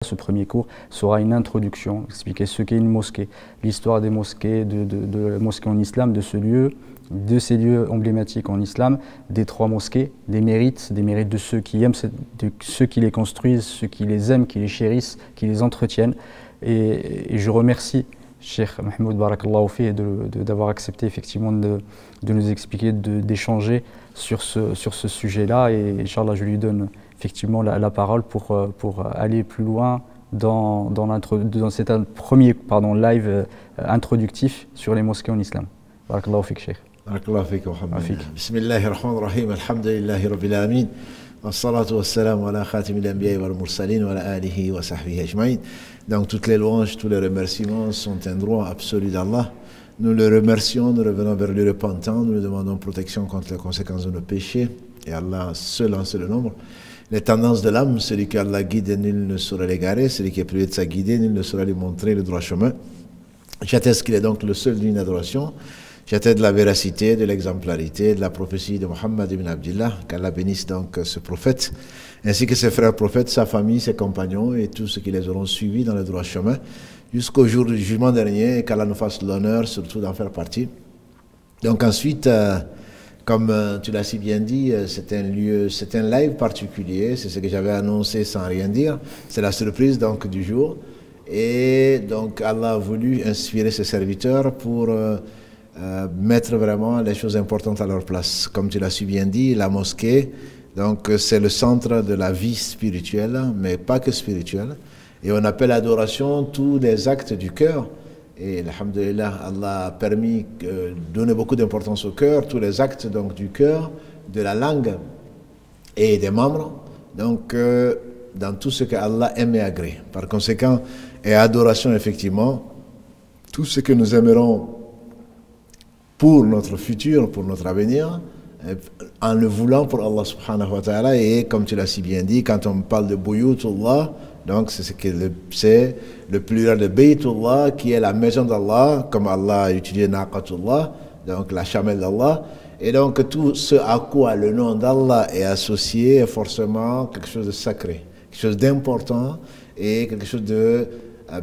Ce premier cours sera une introduction, expliquer ce qu'est une mosquée, l'histoire des mosquées, de la mosquée en islam, de ce lieu, de ces lieux emblématiques en islam, des trois mosquées, des mérites de ceux qui aiment, de ceux qui les construisent, ceux qui les aiment, qui les chérissent, qui les entretiennent. Et je remercie Cheikh Mahmoud Barakallahu fi d'avoir accepté effectivement de nous expliquer, d'échanger sur ce sujet-là. Et Inch'Allah, je lui donne effectivement la parole pour aller plus loin dans cet premier live introductif sur les mosquées en islam. Barakallahu fik, Cheikh. Barakallahu fik, Mohamed. Bismillahirrahmanirrahim, alhamdulillahi rabbil alamin. Wassalatu wassalamu ala khatimil anbiya'i wal mursalin wa ala alihi wa sahbihi ajma'in. Donc toutes les louanges, tous les remerciements sont un droit absolu d'Allah. Nous le remercions, nous revenons vers lui repentant, nous lui demandons protection contre les conséquences de nos péchés. Et Allah seul en sait le nombre. Les tendances de l'âme, celui qu'Allah guide, nul ne saura l'égarer, celui qui est privé de sa guidée, nul ne saura lui montrer le droit chemin. J'atteste qu'il est donc le seul digne d'adoration. J'atteste de la véracité, de l'exemplarité, de la prophétie de Muhammad ibn Abdillah, qu'Allah bénisse donc ce prophète, ainsi que ses frères prophètes, sa famille, ses compagnons et tous ceux qui les auront suivis dans le droit chemin, jusqu'au jour du jugement dernier, et qu'Allah nous fasse l'honneur surtout d'en faire partie. Donc ensuite, comme tu l'as si bien dit, c'est un live particulier, c'est ce que j'avais annoncé sans rien dire, c'est la surprise donc du jour. Et donc Allah a voulu inspirer ses serviteurs pour mettre vraiment les choses importantes à leur place. Comme tu l'as si bien dit, la mosquée, donc c'est le centre de la vie spirituelle, mais pas que spirituelle. Et on appelle adoration tous les actes du cœur. Et alhamdulillah, Allah a permis de donner beaucoup d'importance au cœur, tous les actes donc du cœur, de la langue et des membres, donc dans tout ce que Allah aime et agrée. Par conséquent, et adoration effectivement, tout ce que nous aimerons pour notre futur, pour notre avenir, en le voulant pour Allah subhanahu wa ta'ala. Et comme tu l'as si bien dit, quand on parle de Buyutullah, donc c'est le pluriel de Baytullah, qui est la maison d'Allah, comme Allah a utilisé Naqatullah, donc la chamelle d'Allah. Et donc tout ce à quoi le nom d'Allah est associé est forcément quelque chose de sacré, quelque chose d'important et quelque chose de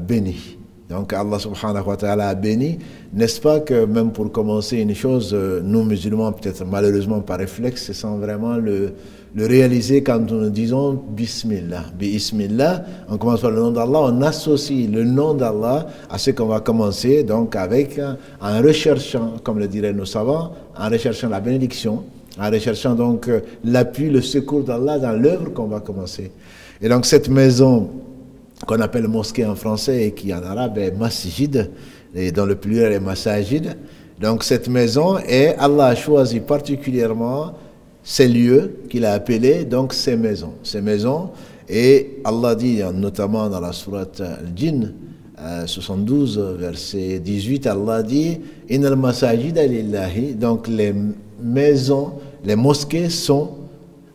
béni. Donc Allah subhanahu wa ta'ala a béni. N'est-ce pas que même pour commencer une chose, nous musulmans, peut-être malheureusement par réflexe, sans vraiment le réaliser, quand nous disons Bismillah, Bismillah, on commence par le nom d'Allah, on associe le nom d'Allah à ce qu'on va commencer, donc avec, en recherchant, comme le diraient nos savants, en recherchant la bénédiction, en recherchant donc l'appui, le secours d'Allah dans l'œuvre qu'on va commencer. Et donc cette maison qu'on appelle mosquée en français et qui en arabe est masjid, et dans le pluriel est masajid. Donc cette maison, et Allah a choisi particulièrement ces lieux qu'il a appelés, donc ces maisons. Ces maisons, et Allah dit notamment dans la sourate Al-Jinn, 72, verset 18, Allah dit « Innal masajida lillahi » donc les maisons, les mosquées sont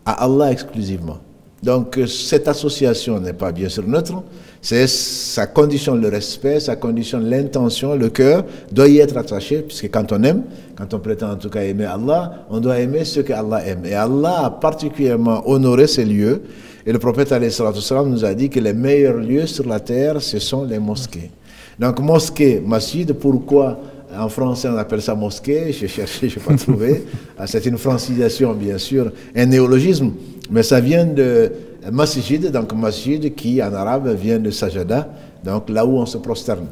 à Allah exclusivement. Donc cette association n'est pas bien sûr neutre, ça conditionne le respect, ça conditionne l'intention, le cœur doit y être attaché, puisque quand on aime, quand on prétend en tout cas aimer Allah, on doit aimer ce que Allah aime. Et Allah a particulièrement honoré ces lieux, et le prophète alayhi salatu wassalam nous a dit que les meilleurs lieux sur la terre, ce sont les mosquées. Donc mosquée, masjid, pourquoi en français on appelle ça mosquée? J'ai cherché, je n'ai pas trouvé. C'est une francisation bien sûr, un néologisme, mais ça vient de masjid, donc masjid qui en arabe vient de sajada, donc là où on se prosterne.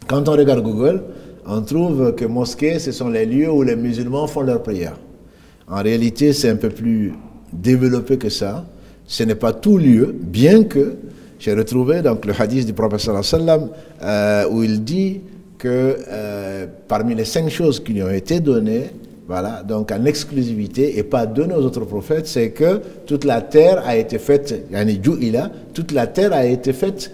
Quand on regarde Google, on trouve que mosquée, ce sont les lieux où les musulmans font leurs prières. En réalité, c'est un peu plus développé que ça. Ce n'est pas tout lieu, bien que j'ai retrouvé donc le hadith du prophète sallallahu alayhi wa sallam où il dit que parmi les 5 choses qui lui ont été données, voilà, donc en exclusivité et pas données aux autres prophètes, c'est que toute la terre a été faite, toute la terre a été faite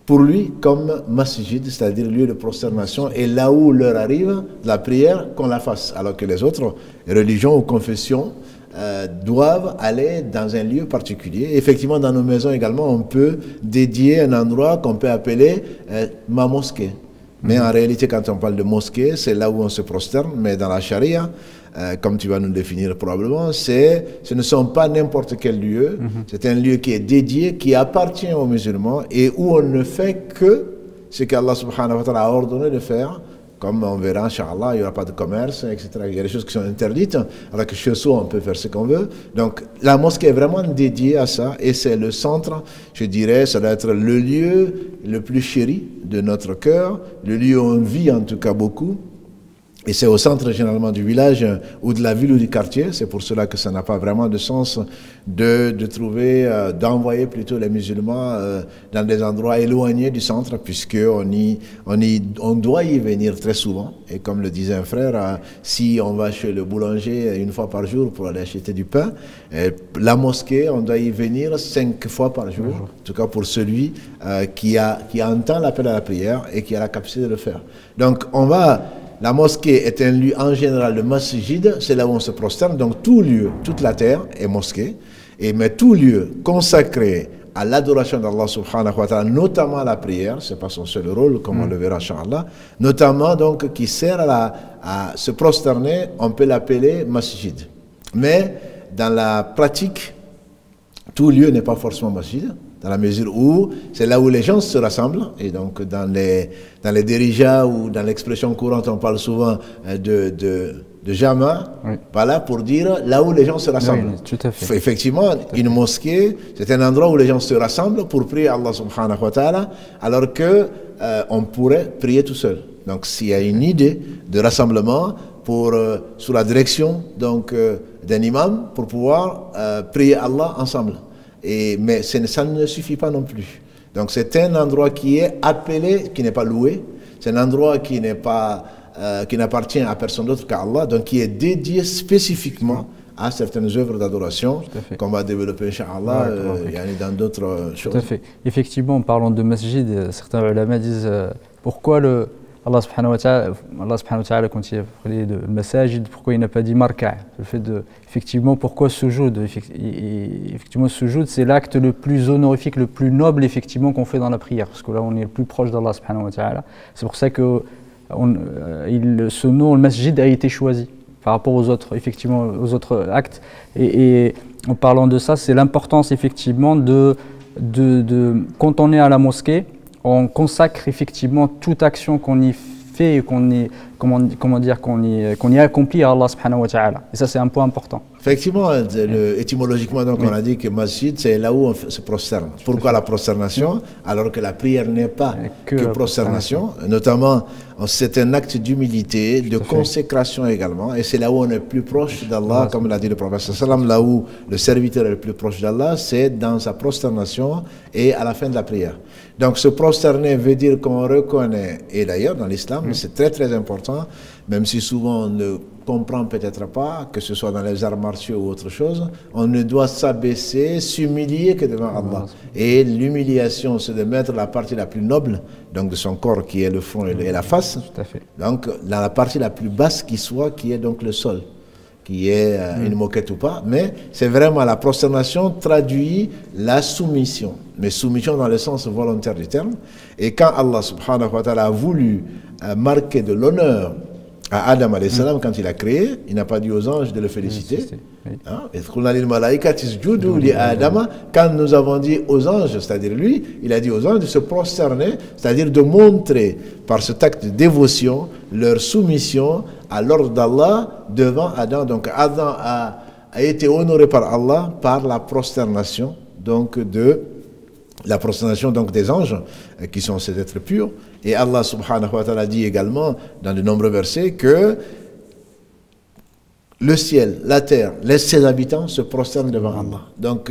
pour lui comme masjid, c'est-à-dire lieu de prosternation, et là où l'heure arrive de la prière, qu'on la fasse, alors que les autres religions ou confessions doivent aller dans un lieu particulier. Effectivement, dans nos maisons également, on peut dédier un endroit qu'on peut appeler ma mosquée. Mais en réalité, quand on parle de mosquée, c'est là où on se prosterne. Mais dans la charia, comme tu vas nous le définir probablement, ce ne sont pas n'importe quel lieu, c'est un lieu qui est dédié, qui appartient aux musulmans et où on ne fait que ce qu'Allah subhanahu wa ta'ala a ordonné de faire. Comme on verra, Inch'Allah, il n'y aura pas de commerce, etc. Il y a des choses qui sont interdites, alors que chez soi, on peut faire ce qu'on veut. Donc, la mosquée est vraiment dédiée à ça, et c'est le centre, je dirais, ça doit être le lieu le plus chéri de notre cœur, le lieu où on vit en tout cas beaucoup. Et c'est au centre généralement du village ou de la ville ou du quartier. C'est pour cela que ça n'a pas vraiment de sens de trouver, d'envoyer plutôt les musulmans dans des endroits éloignés du centre, puisqu'on doit y venir très souvent. Et comme le disait un frère, si on va chez le boulanger une fois par jour pour aller acheter du pain, la mosquée, on doit y venir 5 fois par jour. En tout cas pour celui qui entend l'appel à la prière et qui a la capacité de le faire. Donc la mosquée est un lieu en général de masjid, c'est là où on se prosterne, donc tout lieu, toute la terre est mosquée, mais tout lieu consacré à l'adoration d'Allah subhanahu wa ta'ala, notamment à la prière, c'est pas son seul rôle, comme on le verra inchallah, notamment donc qui sert à se prosterner, on peut l'appeler masjid. Mais dans la pratique, tout lieu n'est pas forcément masjid, dans la mesure où c'est là où les gens se rassemblent, et donc dans les dérijas ou dans l'expression courante, on parle souvent de jama, voilà, pour dire là où les gens se rassemblent. Oui, tout à fait. Effectivement, une mosquée, c'est un endroit où les gens se rassemblent pour prier Allah subhanahu wa ta'ala, alors que on pourrait prier tout seul. Donc s'il y a une idée de rassemblement sous la direction d'un imam pour pouvoir prier Allah ensemble. Mais ça ne suffit pas non plus. Donc c'est un endroit qui est appelé, qui n'est pas loué, c'est un endroit qui n'appartient à personne d'autre qu'à Allah, donc qui est dédié spécifiquement à certaines œuvres d'adoration qu'on va développer, Inch'Allah, dans d'autres choses. Tout à fait. Effectivement, en parlant de masjid, certains ulama disent pourquoi Allah subhanahu wa ta'ala, quand il a parlé de masajid, pourquoi il n'a pas dit marka'? Le fait effectivement, pourquoi sujoud? Effectivement, sujoud, c'est l'acte le plus honorifique, le plus noble, effectivement, qu'on fait dans la prière, parce que là, on est le plus proche d'Allah subhanahu wa ta'ala. C'est pour ça que ce nom, le masjid, a été choisi par rapport aux autres, effectivement, aux autres actes. Et en parlant de ça, c'est l'importance, effectivement, quand on est à la mosquée, on consacre effectivement toute action qu'on y fait et qu'on y accomplit à Allah subhanahu wa ta'ala. Et ça, c'est un point important. Effectivement, étymologiquement, donc, on a dit que masjid, c'est là où on se prosterne. Pourquoi la prosternation? Alors que la prière n'est pas que prosternation. Notamment, c'est un acte d'humilité, de consécration également. Et c'est là où on est plus proche d'Allah, comme l'a dit le prophète sallam, là où le serviteur est le plus proche d'Allah, c'est dans sa prosternation et à la fin de la prière. Donc, se prosterner veut dire qu'on reconnaît, et d'ailleurs dans l'islam, c'est très très important, même si souvent on ne comprend peut-être pas, que ce soit dans les arts martiaux ou autre chose, on ne doit s'abaisser, s'humilier que devant Allah. Et l'humiliation, c'est de mettre la partie la plus noble, donc de son corps, qui est le front et la face, donc dans la partie la plus basse qui soit, qui est donc le sol, qui est une moquette ou pas, mais c'est vraiment la prosternation traduit la soumission, mais soumission dans le sens volontaire du terme. Et quand Allah subhanahu wa ta'ala a voulu marquer de l'honneur à Adam alayhi salam, quand il a créé, il n'a pas dit aux anges de le féliciter. Quand nous avons dit aux anges, c'est-à-dire lui, il a dit aux anges de se prosterner, c'est-à-dire de montrer par cet acte de dévotion leur soumission à l'ordre d'Allah devant Adam. Donc Adam a été honoré par Allah par la prosternation des anges, qui sont ces êtres purs. Et Allah subhanahu wa ta'ala dit également dans de nombreux versets que le ciel, la terre, ses habitants se prosternent devant Allah. Donc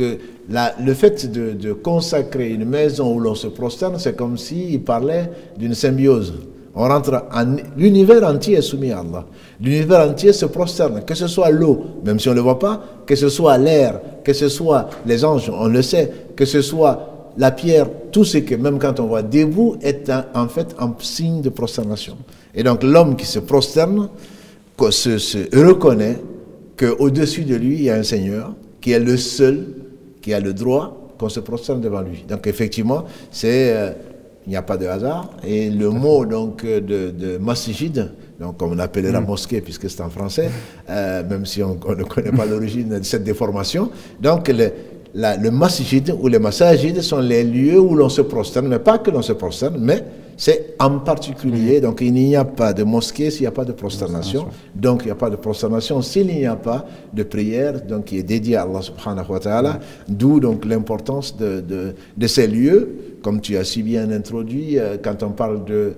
le fait de consacrer une maison où l'on se prosterne, c'est comme s'il parlait d'une symbiose. L'univers entier est soumis à Allah. L'univers entier se prosterne, que ce soit l'eau, même si on ne le voit pas, que ce soit l'air, que ce soit les anges, on le sait, que ce soit la pierre, tout ce que, même quand on voit debout, est en fait un signe de prosternation. Et donc l'homme qui se prosterne se reconnaît qu'au-dessus de lui, il y a un Seigneur qui est le seul qui a le droit qu'on se prosterne devant lui. Donc effectivement, il n'y a pas de hasard. Et le mot donc de masjid donc comme on appelait la mosquée puisque c'est en français, même si on ne connaît pas l'origine de cette déformation. Donc le masjid ou les masajid sont les lieux où l'on se prosterne, mais pas que l'on se prosterne, mais c'est en particulier, donc il n'y a pas de mosquée s'il n'y a pas de prosternation, donc il n'y a pas de prosternation s'il n'y a pas de prière, donc qui est dédiée à Allah subhanahu wa ta'ala, d'où donc l'importance de ces lieux, comme tu as si bien introduit, quand on parle de...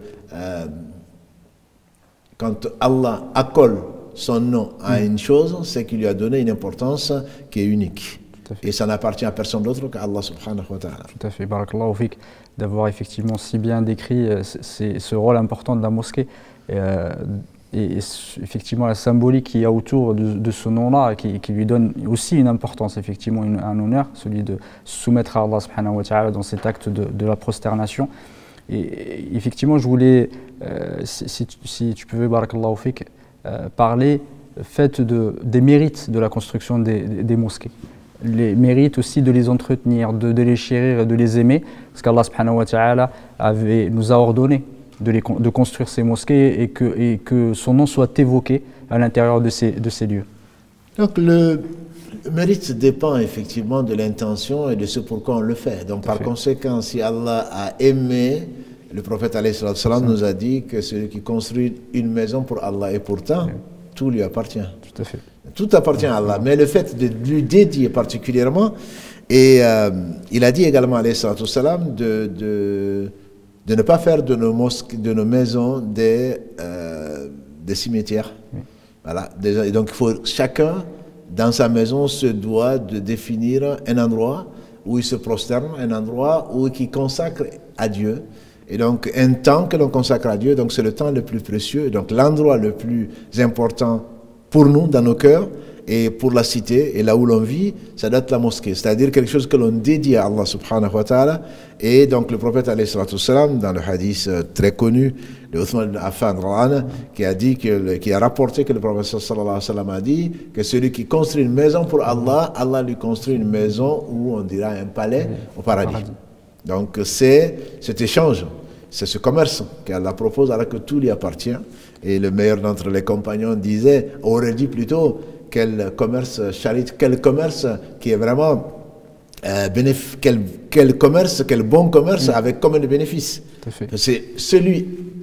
quand Allah accole son nom à une chose, c'est qu'il lui a donné une importance qui est unique. Et ça n'appartient à personne d'autre qu'à Allah subhanahu wa ta'ala. Tout à fait, barakallahu fik, d'avoir effectivement si bien décrit ce rôle important de la mosquée et effectivement la symbolique qu'il y a autour de ce nom-là, qui lui donne aussi une importance, effectivement un honneur, celui de soumettre à Allah subhanahu wa ta'ala dans cet acte de la prosternation. Et effectivement, je voulais, si tu pouvais, barakallahu fik, parler des mérites de la construction des mosquées. Les mérites aussi de les entretenir, de les chérir, de les aimer, parce qu'Allah subhanahu wa ta'ala nous a ordonné de construire ces mosquées et que son nom soit évoqué à l'intérieur de ces lieux. Donc le mérite dépend effectivement de l'intention et de ce pourquoi on le fait. Donc par conséquent, si Allah a aimé, le prophète alayhi salam nous a dit que celui qui construit une maison pour Allah et pourtant, tout lui appartient. Tout à fait. Tout appartient à Allah, mais le fait de lui dédier particulièrement, et il a dit également alayhi salam de ne pas faire de nos mosquées, de nos maisons des cimetières. Voilà. Et donc chacun dans sa maison se doit de définir un endroit où il se prosterne, un endroit où il consacre à Dieu. Et donc un temps que l'on consacre à Dieu, donc c'est le temps le plus précieux, donc l'endroit le plus important pour nous, dans nos cœurs, et pour la cité, et là où l'on vit, ça doit être la mosquée. C'est-à-dire quelque chose que l'on dédie à Allah subhanahu wa ta'ala. Et donc le prophète alayhi salatu salam, dans le hadith très connu de Uthman ibn Affan, qui a rapporté que le prophète sallallahu alayhi wa sallam a dit que celui qui construit une maison pour Allah, Allah lui construit une maison où on dira un palais au paradis. Donc c'est cet échange, c'est ce commerce qu'Allah propose alors que tout lui appartient. Et le meilleur d'entre les compagnons aurait dit plutôt, quel commerce charité, quel commerce qui est vraiment quel bon commerce avec combien de bénéfices. C'est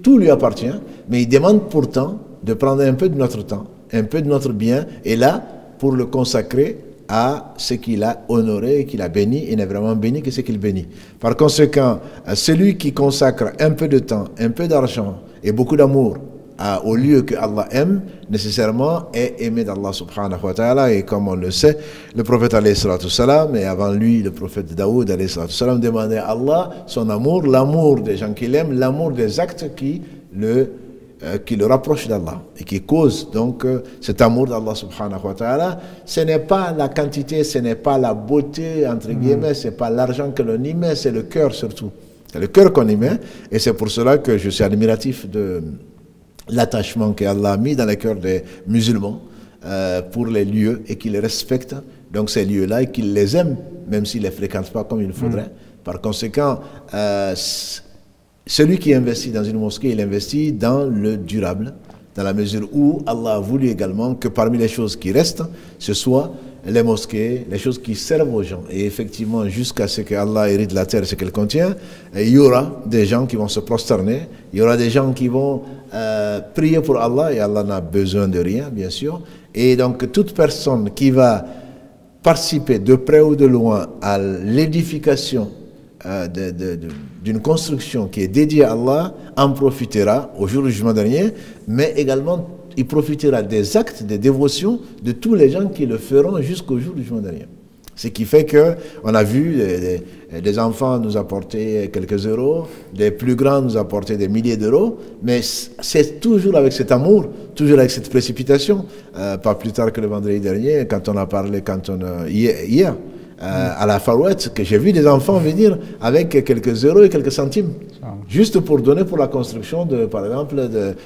tout lui appartient, mais il demande pourtant de prendre un peu de notre temps, un peu de notre bien, et là, pour le consacrer à ce qu'il a honoré et qu'il a béni, et n'est vraiment béni que ce qu'il bénit. Par conséquent, celui qui consacre un peu de temps, un peu d'argent et beaucoup d'amour au lieu que Allah aime, nécessairement est aimé d'Allah subhanahu wa ta'ala. Et comme on le sait, le prophète alayhi salatu salam, et avant lui le prophète Daoud alayhi salatu salam, demandait à Allah son amour, l'amour des gens qu'il aime, l'amour des actes qui le rapprochent d'Allah et qui causent donc cet amour d'Allah subhanahu wa ta'ala. Ce n'est pas la quantité, ce n'est pas la beauté entre guillemets, ce n'est pas l'argent que l'on y met, c'est le cœur surtout. C'est le cœur qu'on y met, et c'est pour cela que je suis admiratif de l'attachement qu'Allah a mis dans le cœur des musulmans pour les lieux, et qu'ils respectent donc ces lieux-là et qu'ils les aiment, même s'ils ne les fréquentent pas comme il faudrait. Par conséquent, celui qui investit dans une mosquée, il investit dans le durable, dans la mesure où Allah a voulu également que parmi les choses qui restent, ce soit les mosquées, les choses qui servent aux gens. Et effectivement, jusqu'à ce que Allah hérite la terre, ce qu'elle contient, il y aura des gens qui vont se prosterner, il y aura des gens qui vont prier pour Allah, et Allah n'a besoin de rien, bien sûr. Et donc, toute personne qui va participer de près ou de loin à l'édification d'une construction qui est dédiée à Allah, en profitera au jour du jugement dernier, mais également il profitera des actes, des dévotions de tous les gens qui le feront jusqu'au jour du jugement dernier. Ce qui fait qu'on a vu des enfants nous apporter quelques euros, des plus grands nous apporter des milliers d'euros, mais c'est toujours avec cet amour, toujours avec cette précipitation. Pas plus tard que le vendredi dernier, quand on a parlé, hier, à la Farouette, que j'ai vu des enfants venir avec quelques euros et quelques centimes, juste pour donner pour la construction, par exemple,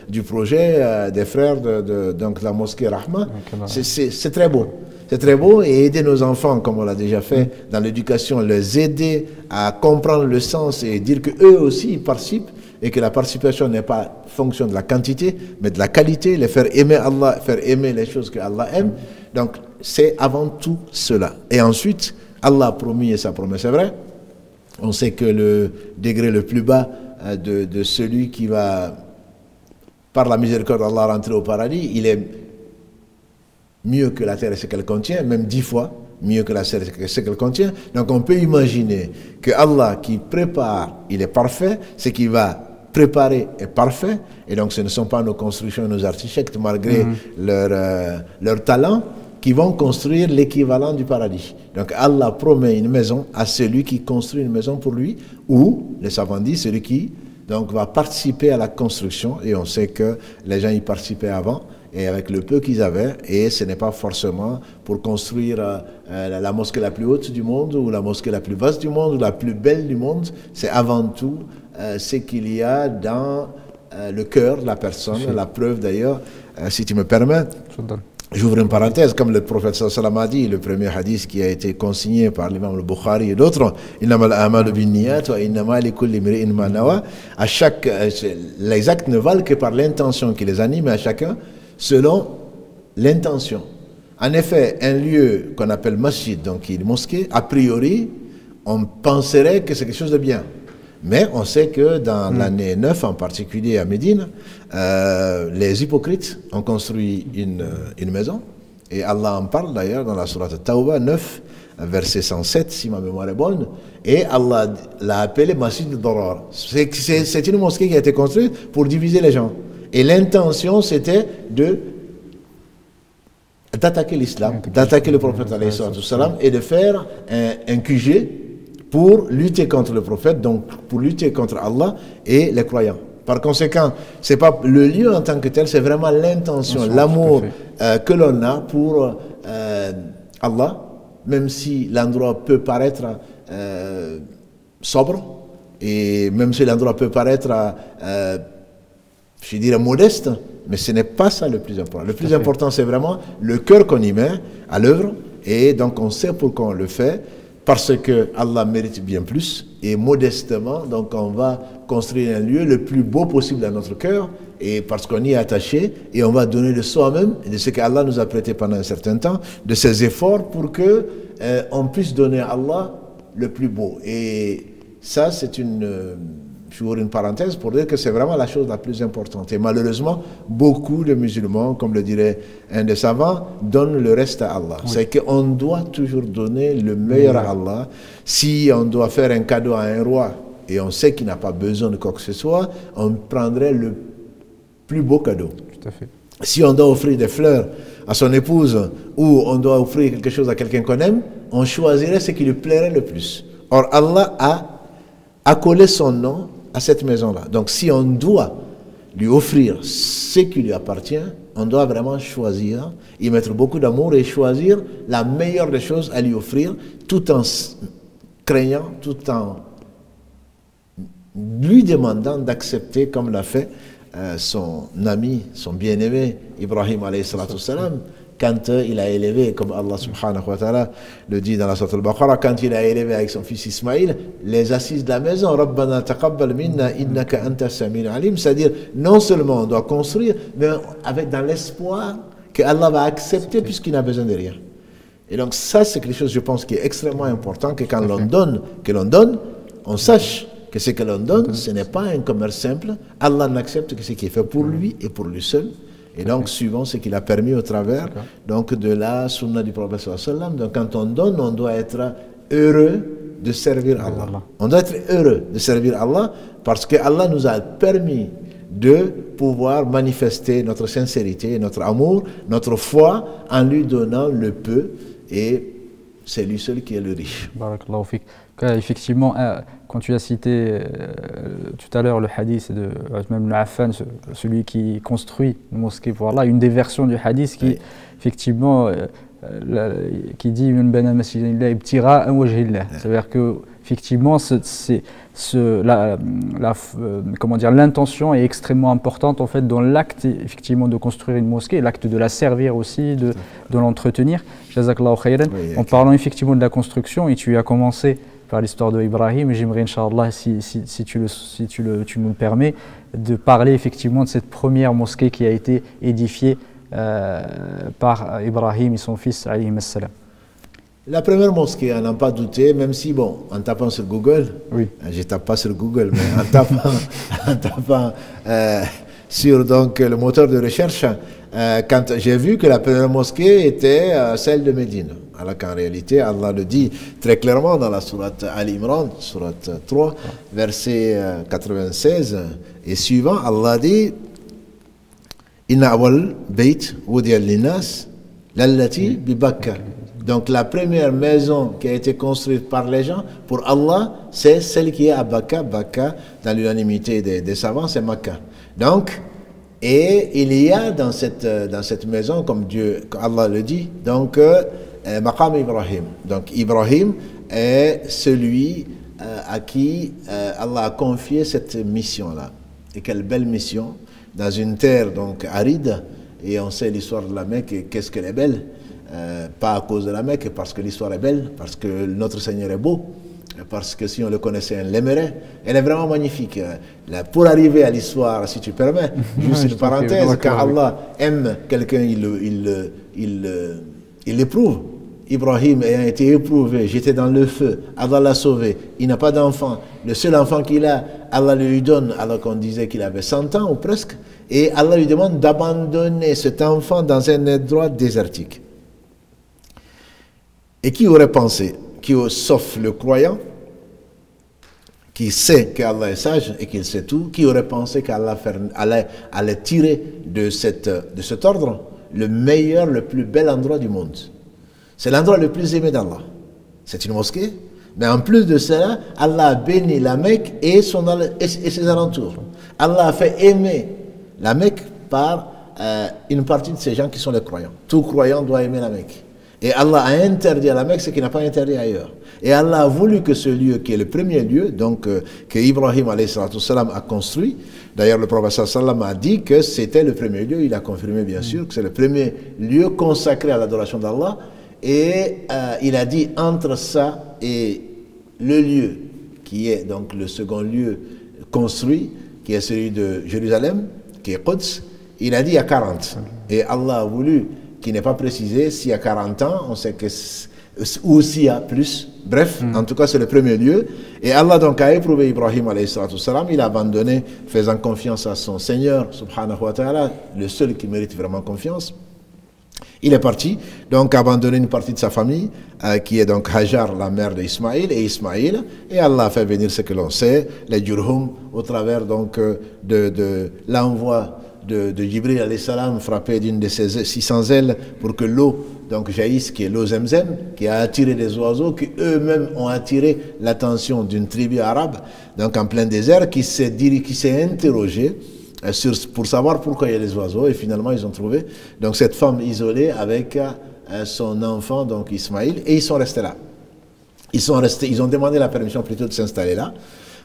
du projet des frères de la mosquée Rahma. C'est très beau. c'est très beau, et aider nos enfants, comme on l'a déjà fait dans l'éducation, les aider à comprendre le sens et dire qu'eux aussi ils participent, et que la participation n'est pas fonction de la quantité, mais de la qualité, les faire aimer Allah, faire aimer les choses que Allah aime. Donc, c'est avant tout cela. Et ensuite, Allah a promis, et sa promesse est vraie, on sait que le degré le plus bas de celui qui va, par la miséricorde d'Allah, rentrer au paradis, il est mieux que la terre et ce qu'elle contient, même 10 fois mieux que la terre et ce qu'elle contient. Donc on peut imaginer que Allah qui prépare, il est parfait, ce qui va préparer est parfait, et donc ce ne sont pas nos constructions, nos architectes, malgré leur talent, qui vont construire l'équivalent du paradis. Donc Allah promet une maison à celui qui construit une maison pour lui, ou, les savants disent, celui qui donc va participer à la construction, et on sait que les gens y participaient avant, et avec le peu qu'ils avaient, et ce n'est pas forcément pour construire la mosquée la plus haute du monde, ou la mosquée la plus vaste du monde, ou la plus belle du monde, c'est avant tout ce qu'il y a dans le cœur de la personne, la preuve d'ailleurs, si tu me permets. J'ouvre une parenthèse, comme le prophète sallallahu alayhi wa sallam a dit, le premier hadith qui a été consigné par l'imam al-Bukhari et d'autres, à chaque, les actes ne valent que par l'intention qui les anime à chacun, selon l'intention. En effet, un lieu qu'on appelle masjid, donc une mosquée, a priori, on penserait que c'est quelque chose de bien. Mais on sait que dans l'année 9, en particulier à Médine, les hypocrites ont construit une maison. Et Allah en parle d'ailleurs dans la sourate Tawbah 9, verset 107, si ma mémoire est bonne. Et Allah l'a appelé Masjid al-Darar. C'est une mosquée qui a été construite pour diviser les gens. Et l'intention, c'était d'attaquer l'islam, d'attaquer le prophète alayhi salam, et de faire un QG pour lutter contre le prophète, donc pour lutter contre Allah et les croyants. Par conséquent, c'est pas le lieu en tant que tel, c'est vraiment l'intention, l'amour que l'on a pour Allah, même si l'endroit peut paraître sobre, et même si l'endroit peut paraître, je dirais, modeste, mais ce n'est pas ça le plus important. Le plus important, c'est vraiment le cœur qu'on y met à l'œuvre, et donc on sait pourquoi on le fait, parce que Allah mérite bien plus, et modestement, donc on va construire un lieu le plus beau possible dans notre cœur, et parce qu'on y est attaché, et on va donner de soi-même, et de ce qu'Allah nous a prêté pendant un certain temps, de ses efforts pour que on puisse donner à Allah le plus beau. Et ça, c'est j'ouvre une parenthèse pour dire que c'est vraiment la chose la plus importante. Et malheureusement, beaucoup de musulmans, comme le dirait un des savants, donnent le reste à Allah. Oui. C'est qu'on doit toujours donner le meilleur à Allah. Si on doit faire un cadeau à un roi, et on sait qu'il n'a pas besoin de quoi que ce soit, on prendrait le plus beau cadeau. Tout à fait. Si on doit offrir des fleurs à son épouse, ou on doit offrir quelque chose à quelqu'un qu'on aime, on choisirait ce qui lui plairait le plus. Or, Allah a accolé son nom à cette maison-là. Donc, si on doit lui offrir ce qui lui appartient, on doit vraiment choisir, y mettre beaucoup d'amour et choisir la meilleure des choses à lui offrir, tout en craignant, tout en lui demandant d'accepter, comme l'a fait son ami, son bien-aimé, Ibrahim alayhi salatu salam, quand il a élevé, comme Allah subhanahu wa ta'ala le dit dans la sourate al-Baqarah, quand il a élevé avec son fils Ismaïl les assises de la maison, Rabbana taqabbal minna innaka anta sami'ul alim, c'est-à-dire non seulement on doit construire, mais avec dans l'espoir que Allah va accepter puisqu'il n'a besoin de rien. Et donc ça, c'est quelque chose, je pense, qui est extrêmement important, que quand l'on donne, on sache que ce que l'on donne, ce n'est pas un commerce simple. Allah n'accepte que ce qui est fait pour lui et pour lui seul. Et donc, suivant ce qu'il a permis au travers donc, de la sunna du prophète sallallahu alayhi wa sallam. Donc, quand on donne, on doit être heureux de servir Allah. On doit être heureux de servir Allah parce que Allah nous a permis de pouvoir manifester notre sincérité, notre amour, notre foi en lui donnant le peu, et c'est lui seul qui est le riche. Barakallahu fik. Effectivement, quand tu as cité tout à l'heure le hadith de Uthman ibn Affan, celui qui construit une mosquée pour Allah, une des versions du hadith qui, effectivement, qui dit c'est-à-dire que effectivement, comment dire, l'intention est extrêmement importante en fait dans l'acte effectivement de construire une mosquée, l'acte de la servir aussi, de l'entretenir. Jazakallahu khayran. En parlant effectivement de la construction, et tu as commencé par l'histoire de Ibrahim, j'aimerais, Inch'Allah, si tu nous le permets, de parler effectivement de cette première mosquée qui a été édifiée par Ibrahim et son fils, alayhi salam. La première mosquée, à n'en pas douter, même si, bon, en tapant sur Google, oui. Je ne tape pas sur Google, mais en tapant sur donc, le moteur de recherche, quand j'ai vu que la première mosquée était celle de Médine. Alors qu'en réalité, Allah le dit très clairement dans la sourate Al-Imran, sourate 3, verset 96 et suivant, Allah dit Inna awal bayt wudi'a linnas lallati bi Bakka. Donc la première maison qui a été construite par les gens, pour Allah, c'est celle qui est à Bakka. Bakka, dans l'unanimité des savants, c'est Makkah. Donc, et il y a dans cette maison, comme Allah le dit, donc Maqam Ibrahim. Donc Ibrahim est celui à qui Allah a confié cette mission-là. Et quelle belle mission, dans une terre donc aride, et on sait l'histoire de la Mecque, et qu'est-ce qu'elle est belle. Pas à cause de la Mecque, parce que l'histoire est belle, parce que notre Seigneur est beau, parce que si on le connaissait, on l'aimerait. Elle est vraiment magnifique. Pour arriver à l'histoire, si tu permets, juste une parenthèse, quand Allah aime quelqu'un, il l'éprouve. Ibrahim ayant été éprouvé, j'étais dans le feu, Allah l'a sauvé, il n'a pas d'enfant. Le seul enfant qu'il a, Allah lui donne, alors qu'on disait qu'il avait 100 ans ou presque, et Allah lui demande d'abandonner cet enfant dans un endroit désertique. Et qui aurait pensé, sauf le croyant, qui sait qu'Allah est sage et qu'il sait tout, qui aurait pensé qu'Allah allait tirer de cet ordre le meilleur, le plus bel endroit du monde. C'est l'endroit le plus aimé d'Allah. C'est une mosquée, mais en plus de cela, Allah a béni la Mecque et ses alentours. Allah a fait aimer la Mecque par une partie de ces gens qui sont les croyants. Tout croyant doit aimer la Mecque. Et Allah a interdit à la Mecque ce qu'il n'a pas interdit ailleurs. Et Allah a voulu que ce lieu, qui est le premier lieu, donc que Ibrahim a construit, d'ailleurs le prophète sallam a dit que c'était le premier lieu, il a confirmé bien sûr que c'est le premier lieu consacré à l'adoration d'Allah, et il a dit entre ça et le lieu, qui est donc le second lieu construit, qui est celui de Jérusalem, qui est Quds, il a dit il y a 40. Et Allah a voulu qui n'est pas précisé s'il y a 40 ans, on sait que ou s'il y a plus, bref, en tout cas c'est le premier lieu, et Allah donc a éprouvé Ibrahim alayhi salatu wassalam, il a abandonné, faisant confiance à son Seigneur subhanahu wa ta'ala, le seul qui mérite vraiment confiance. Il est parti, donc abandonner une partie de sa famille, qui est donc Hajar, la mère d'Ismaïl, et Ismaïl, et Allah a fait venir ce que l'on sait, les Jurhum, au travers donc de l'envoi de Jibril alayhi salam, frappé d'une de ses 600 ailes pour que l'eau donc jaillisse, qui est l'eau Zemzem, qui a attiré les oiseaux, qui eux-mêmes ont attiré l'attention d'une tribu arabe, donc en plein désert, qui s'est interrogé pour savoir pourquoi il y a les oiseaux, et finalement ils ont trouvé donc cette femme isolée avec son enfant, donc Ismaïl, et ils sont restés là. Ils ont demandé la permission plutôt de s'installer là.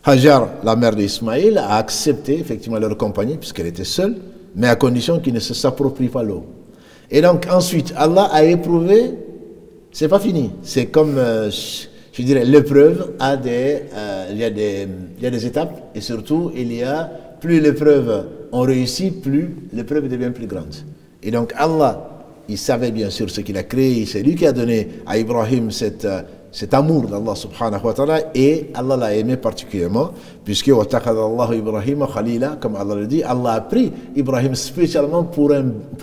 Hajar, la mère d'Ismaïl, a accepté effectivement leur compagnie, puisqu'elle était seule, mais à condition qu'ils ne s'approprient pas l'eau. Et donc ensuite, Allah a éprouvé, c'est pas fini, c'est comme, je dirais, l'épreuve il y a des étapes, et surtout, plus l'épreuve on réussit, plus l'épreuve devient plus grande. Et donc Allah, il savait bien sûr ce qu'il a créé, c'est lui qui a donné à Ibrahim cet amour d'Allah subhanahu wa ta'ala, et Allah l'a aimé particulièrement, puisque وَاتَّخَذَ Ibrahim Khalila, comme Allah le dit, Allah a pris Ibrahim spécialement pour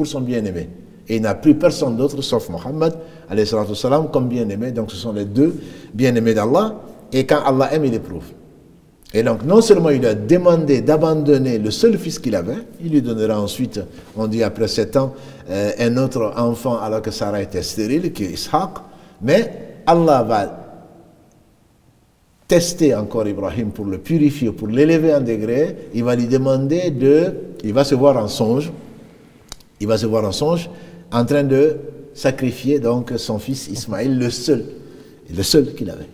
son bien-aimé. Et il n'a pris personne d'autre sauf Muhammad alayhi salatu wassalam comme bien-aimé. Donc ce sont les deux bien-aimés d'Allah, et quand Allah aime, il éprouve. Et donc non seulement il a demandé d'abandonner le seul fils qu'il avait, il lui donnera ensuite, on dit après 7 ans, un autre enfant alors que Sarah était stérile, qui est Ishaq, mais Allah va tester encore Ibrahim pour le purifier, pour l'élever en degré. Il va lui demander il va se voir en songe, en train de sacrifier donc son fils Ismaïl, le seul qu'il avait.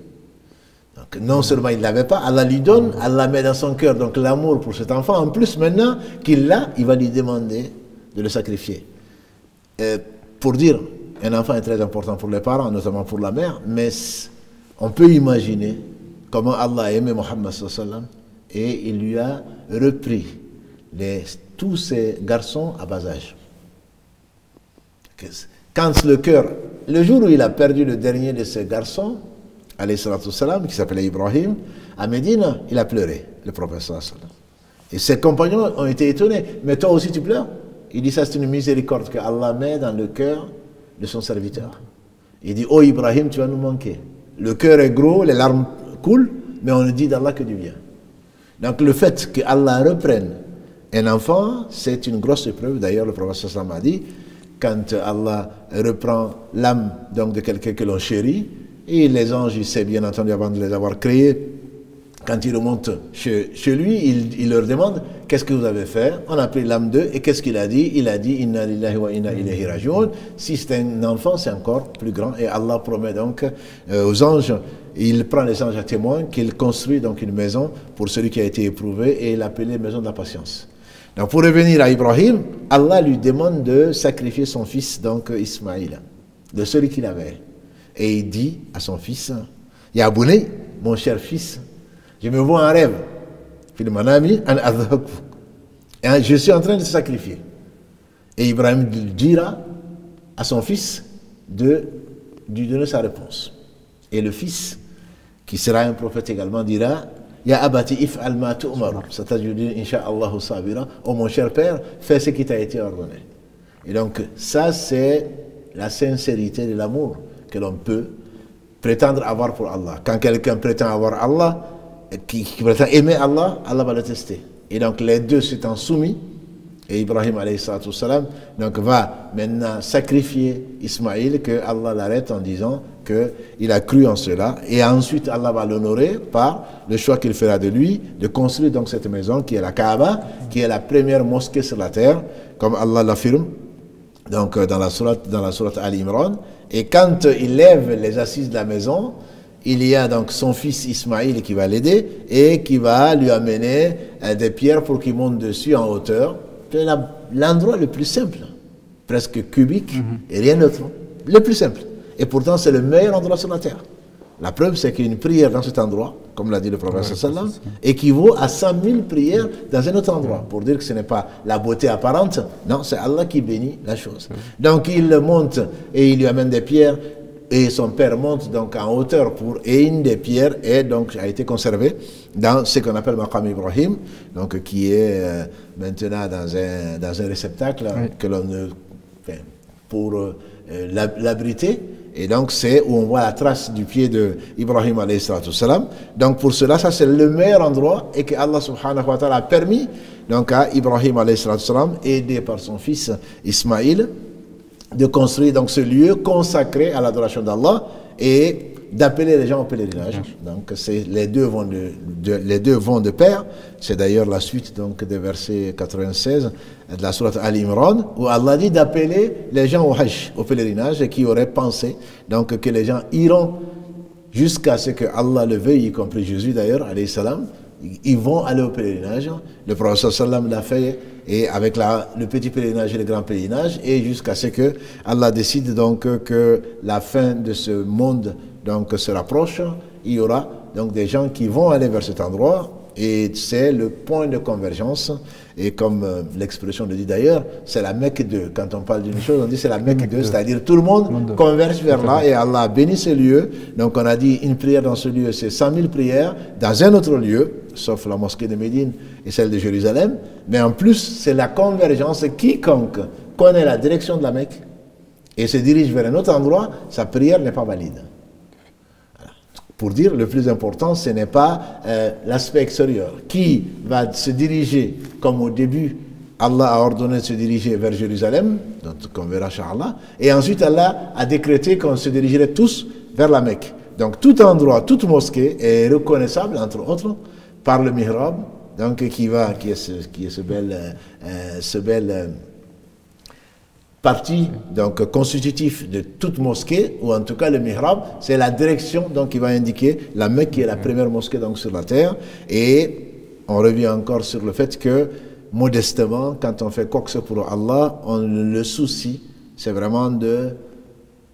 Donc Donc, non seulement il ne l'avait pas, Allah lui donne, Allah met dans son cœur donc l'amour pour cet enfant. En plus, maintenant qu'il l'a, il va lui demander de le sacrifier. Pour dire, un enfant est très important pour les parents, notamment pour la mère, mais on peut imaginer comment Allah a aimé Mohammed sallallahu alayhi wa sallam et il lui a repris tous ces garçons à bas âge. Quand le cœur, le jour où il a perdu le dernier de ces garçons, alayhi salatu salam, qui s'appelait Ibrahim, à Médine, il a pleuré, le prophète sallallahu alayhi wa sallam. Et ses compagnons ont été étonnés. Mais toi aussi tu pleures? Il dit ça, c'est une miséricorde que Allah met dans le cœur de son serviteur. Il dit, oh Ibrahim, tu vas nous manquer. Le cœur est gros, les larmes coulent, mais on ne dit d'Allah que du bien. Donc le fait que Allah reprenne un enfant, c'est une grosse épreuve. D'ailleurs, le prophète sallallahu alayhi wa sallam a dit, quand Allah reprend l'âme donc de quelqu'un que l'on chérit, et les anges, il sait bien entendu avant de les avoir créés, quand ils remontent chez lui, il leur demande qu'est-ce que vous avez fait. On a pris l'âme d'eux et qu'est-ce qu'il a dit? Il a dit inna lillahi wa inna ilayhi raji'un. Si c'est un enfant, c'est encore plus grand. Et Allah promet donc aux anges, il prend les anges à témoin qu'il construit donc une maison pour celui qui a été éprouvé et il l'appelait maison de la patience. Donc pour revenir à Ibrahim, Allah lui demande de sacrifier son fils, donc Ismaïl, de celui qu'il avait. Et il dit à son fils, Ya Abouni, mon cher fils, je me vois en rêve. Et je suis en train de se sacrifier. Et Ibrahim dira à son fils de lui donner sa réponse. Et le fils, qui sera un prophète également, dira Ya abati if'al ma tu'mar, satajiduni insha'Allah sabira. Oh mon cher père, fais ce qui t'a été ordonné. Et donc ça c'est la sincérité de l'amour que l'on peut prétendre avoir pour Allah. Quand quelqu'un prétend avoir Allah, qui prétend aimer Allah, Allah va le tester. Et donc les deux s'étant soumis, et Ibrahim alayhi salatu salam, donc va maintenant sacrifier Ismaïl, que Allah l'arrête en disant qu'il a cru en cela, et ensuite Allah va l'honorer par le choix qu'il fera de lui, de construire donc cette maison qui est la Kaaba, qui est la première mosquée sur la terre, comme Allah l'affirme donc dans la sourate Al-Imran. Et quand il lève les assises de la maison, il y a donc son fils Ismaïl qui va l'aider et qui va lui amener des pierres pour qu'il monte dessus en hauteur. C'est l'endroit le plus simple, presque cubique et rien d'autre. Le plus simple. Et pourtant, c'est le meilleur endroit sur la terre. La preuve, c'est qu'une prière dans cet endroit, comme l'a dit le prophète sallam, équivaut à 100 000 prières dans un autre endroit. Pour dire que ce n'est pas la beauté apparente, non, c'est Allah qui bénit la chose. Donc il monte et il lui amène des pierres. Et son père monte donc en hauteur et une des pierres a été conservée dans ce qu'on appelle Maqam Ibrahim, donc qui est maintenant dans un réceptacle que l'on pour l'abriter. Et donc c'est où on voit la trace du pied de Ibrahim alayhi salatu salam. Donc pour cela, ça c'est le meilleur endroit et que Allah subhanahu wa ta'ala a permis donc à Ibrahim alayhi salatu salam, aidé par son fils Ismaïl, de construire donc ce lieu consacré à l'adoration d'Allah et d'appeler les gens au pèlerinage. Donc les deux vont de pair. C'est d'ailleurs la suite donc des versets 96 de la sourate Al-Imran où Allah dit d'appeler les gens au Hajj, au pèlerinage, et qui auraient pensé donc que les gens iront jusqu'à ce que Allah le veuille, y compris Jésus d'ailleurs, alayhi salam. Ils vont aller au pèlerinage. Le prophète sallam l'a fait, et avec le petit pèlerinage et le grand pèlerinage, et jusqu'à ce que Allah décide donc que la fin de ce monde donc se rapproche. Il y aura donc des gens qui vont aller vers cet endroit, et c'est le point de convergence. Et comme l'expression le dit d'ailleurs, c'est la Mecque 2. Quand on parle d'une chose, on dit c'est la Mecque 2, c'est-à-dire tout le monde converge vers là, et Allah a béni ce lieu. Donc on a dit une prière dans ce lieu, c'est 100 000 prières dans un autre lieu, sauf la mosquée de Médine et celle de Jérusalem. Mais en plus, c'est la convergence. Quiconque connaît la direction de la Mecque et se dirige vers un autre endroit, sa prière n'est pas valide. Pour dire, le plus important, ce n'est pas l'aspect extérieur. Qui va se diriger, comme au début, Allah a ordonné de se diriger vers Jérusalem, donc on verra Inch'Allah, et ensuite Allah a décrété qu'on se dirigerait tous vers la Mecque. Donc tout endroit, toute mosquée est reconnaissable, entre autres, par le mihrab, donc qui est ce bel partie donc constitutive de toute mosquée, ou en tout cas le mihrab, c'est la direction donc qui va indiquer la Mecque qui est la première mosquée donc sur la terre. Et on revient encore sur le fait que modestement, quand on fait quoi que ce soit pour Allah, le souci, c'est vraiment de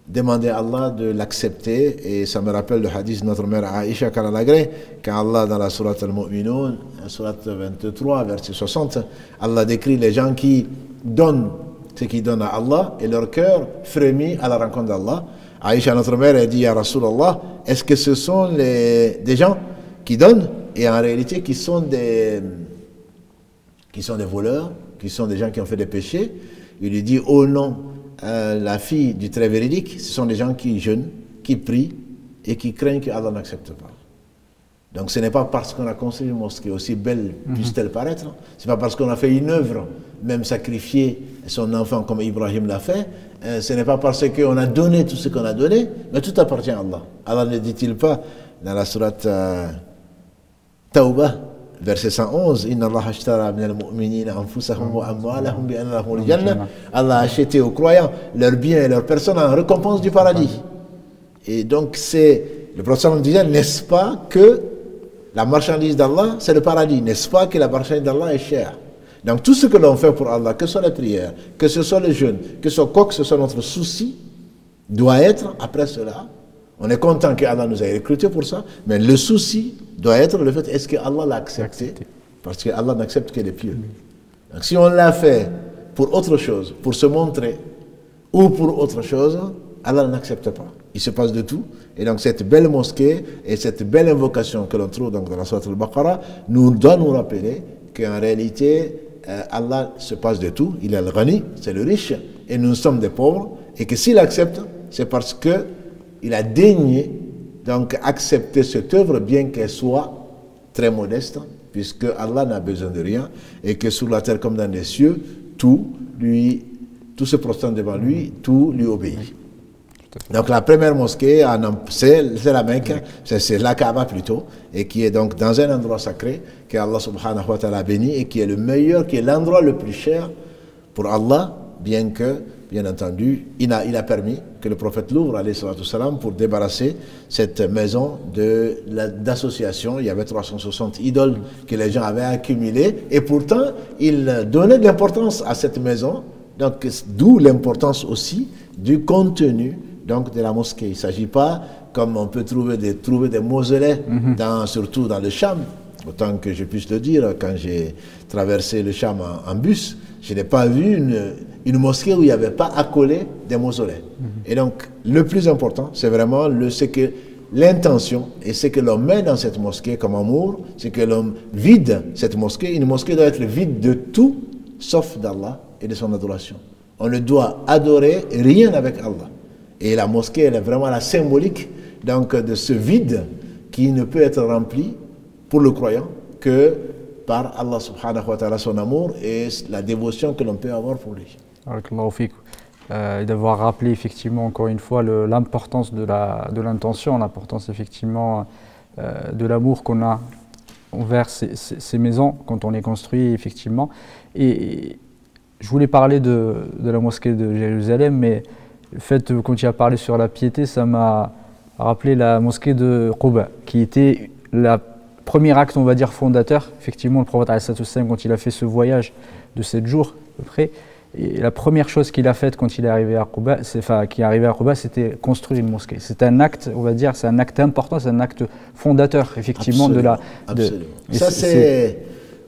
demander à Allah de l'accepter. Et ça me rappelle le hadith de notre mère Aïcha Kalalagré, quand Allah dans la sourate Al-Mu'minun, sourate 23, verset 60, Allah décrit les gens qui donnent ce qu'ils donnent à Allah et leur cœur frémit à la rencontre d'Allah. Aïcha, notre mère, a dit ya Rasulallah, est-ce que ce sont des gens qui donnent et en réalité qui sont des voleurs, qui sont des gens qui ont fait des péchés? Il lui dit oh non, la fille du très véridique, ce sont des gens qui jeûnent, qui prient et qui craignent que Allah n'accepte pas. Donc ce n'est pas parce qu'on a construit une mosquée, aussi belle puisse-t-elle paraître, c'est pas parce qu'on a fait une œuvre, même sacrifier son enfant comme Ibrahim l'a fait, ce n'est pas parce qu'on a donné tout ce qu'on a donné, mais tout appartient à Allah. Allah ne dit-il pas dans la sourate Tawbah, verset 111, Inna Allah ashtara min al-mu'minina anfusahum wa amwalahum bi anna lahumul jannah. Allah a acheté aux croyants leurs biens et leurs personnes en récompense du paradis. Et donc le prophète disait, n'est-ce pas que la marchandise d'Allah, c'est le paradis, n'est-ce pas que la marchandise d'Allah est chère? Donc tout ce que l'on fait pour Allah, que ce soit la prière, que ce soit le jeûne, que ce soit quoi que ce soit notre souci, doit être, après cela, on est content que Allah nous ait recrutés pour ça, mais le souci doit être le fait, est-ce que Allah l'a accepté? Parce que Allah n'accepte que les pieux. Donc si on l'a fait pour autre chose, pour se montrer, ou pour autre chose, Allah n'accepte pas. Il se passe de tout. Et donc cette belle mosquée et cette belle invocation que l'on trouve donc dans la sourate Al-Baqarah doit nous rappeler qu'en réalité, Allah se passe de tout. Il est le Ghani, c'est le riche, et nous sommes des pauvres. Et que s'il accepte, c'est parce qu'il a daigné donc accepter cette œuvre, bien qu'elle soit très modeste, puisque Allah n'a besoin de rien, et que sur la terre comme dans les cieux, tout se prosterne devant lui, tout lui obéit. Donc la première mosquée, c'est la Mecque, c'est la Kaaba plutôt, et qui est donc dans un endroit sacré, que Allah subhanahu wa ta'ala a béni, et qui est le meilleur, qui est l'endroit le plus cher pour Allah, bien que, bien entendu, il a permis que le prophète l'ouvre, alayhi salatu salam, pour débarrasser cette maison d'association. Il y avait 360 idoles que les gens avaient accumulées, et pourtant, il donnait de l'importance à cette maison, donc d'où l'importance aussi du contenu donc de la mosquée. Il ne s'agit pas, comme on peut trouver des mausolées, surtout dans le Cham, autant que je puisse le dire, quand j'ai traversé le Cham en bus, je n'ai pas vu une mosquée où il n'y avait pas accolé des mausolées. Et donc, le plus important, c'est vraiment l'intention, et ce que l'on met dans cette mosquée comme amour, c'est que l'on vide cette mosquée. Une mosquée doit être vide de tout, sauf d'Allah et de son adoration. On ne doit adorer rien avec Allah. Et la mosquée, elle est vraiment la symbolique donc, de ce vide qui ne peut être rempli pour le croyant que par Allah subhanahu wa ta'ala, son amour et la dévotion que l'on peut avoir pour lui. Et d'avoir rappelé effectivement encore une fois l'importance de l'intention, l'importance effectivement de l'amour qu'on a envers ces maisons quand on les construit effectivement. Et je voulais parler de la mosquée de Jérusalem, mais le fait, quand tu as parlé sur la piété, ça m'a rappelé la mosquée de Quba, qui était le premier acte, on va dire, fondateur. Effectivement, le prophète, quand il a fait ce voyage de 7 jours, à peu près, et la première chose qu'il a faite quand il est arrivé à Quba, c'était construire une mosquée. C'est un acte, on va dire, c'est un acte important, c'est un acte fondateur, effectivement, absolument. Ça,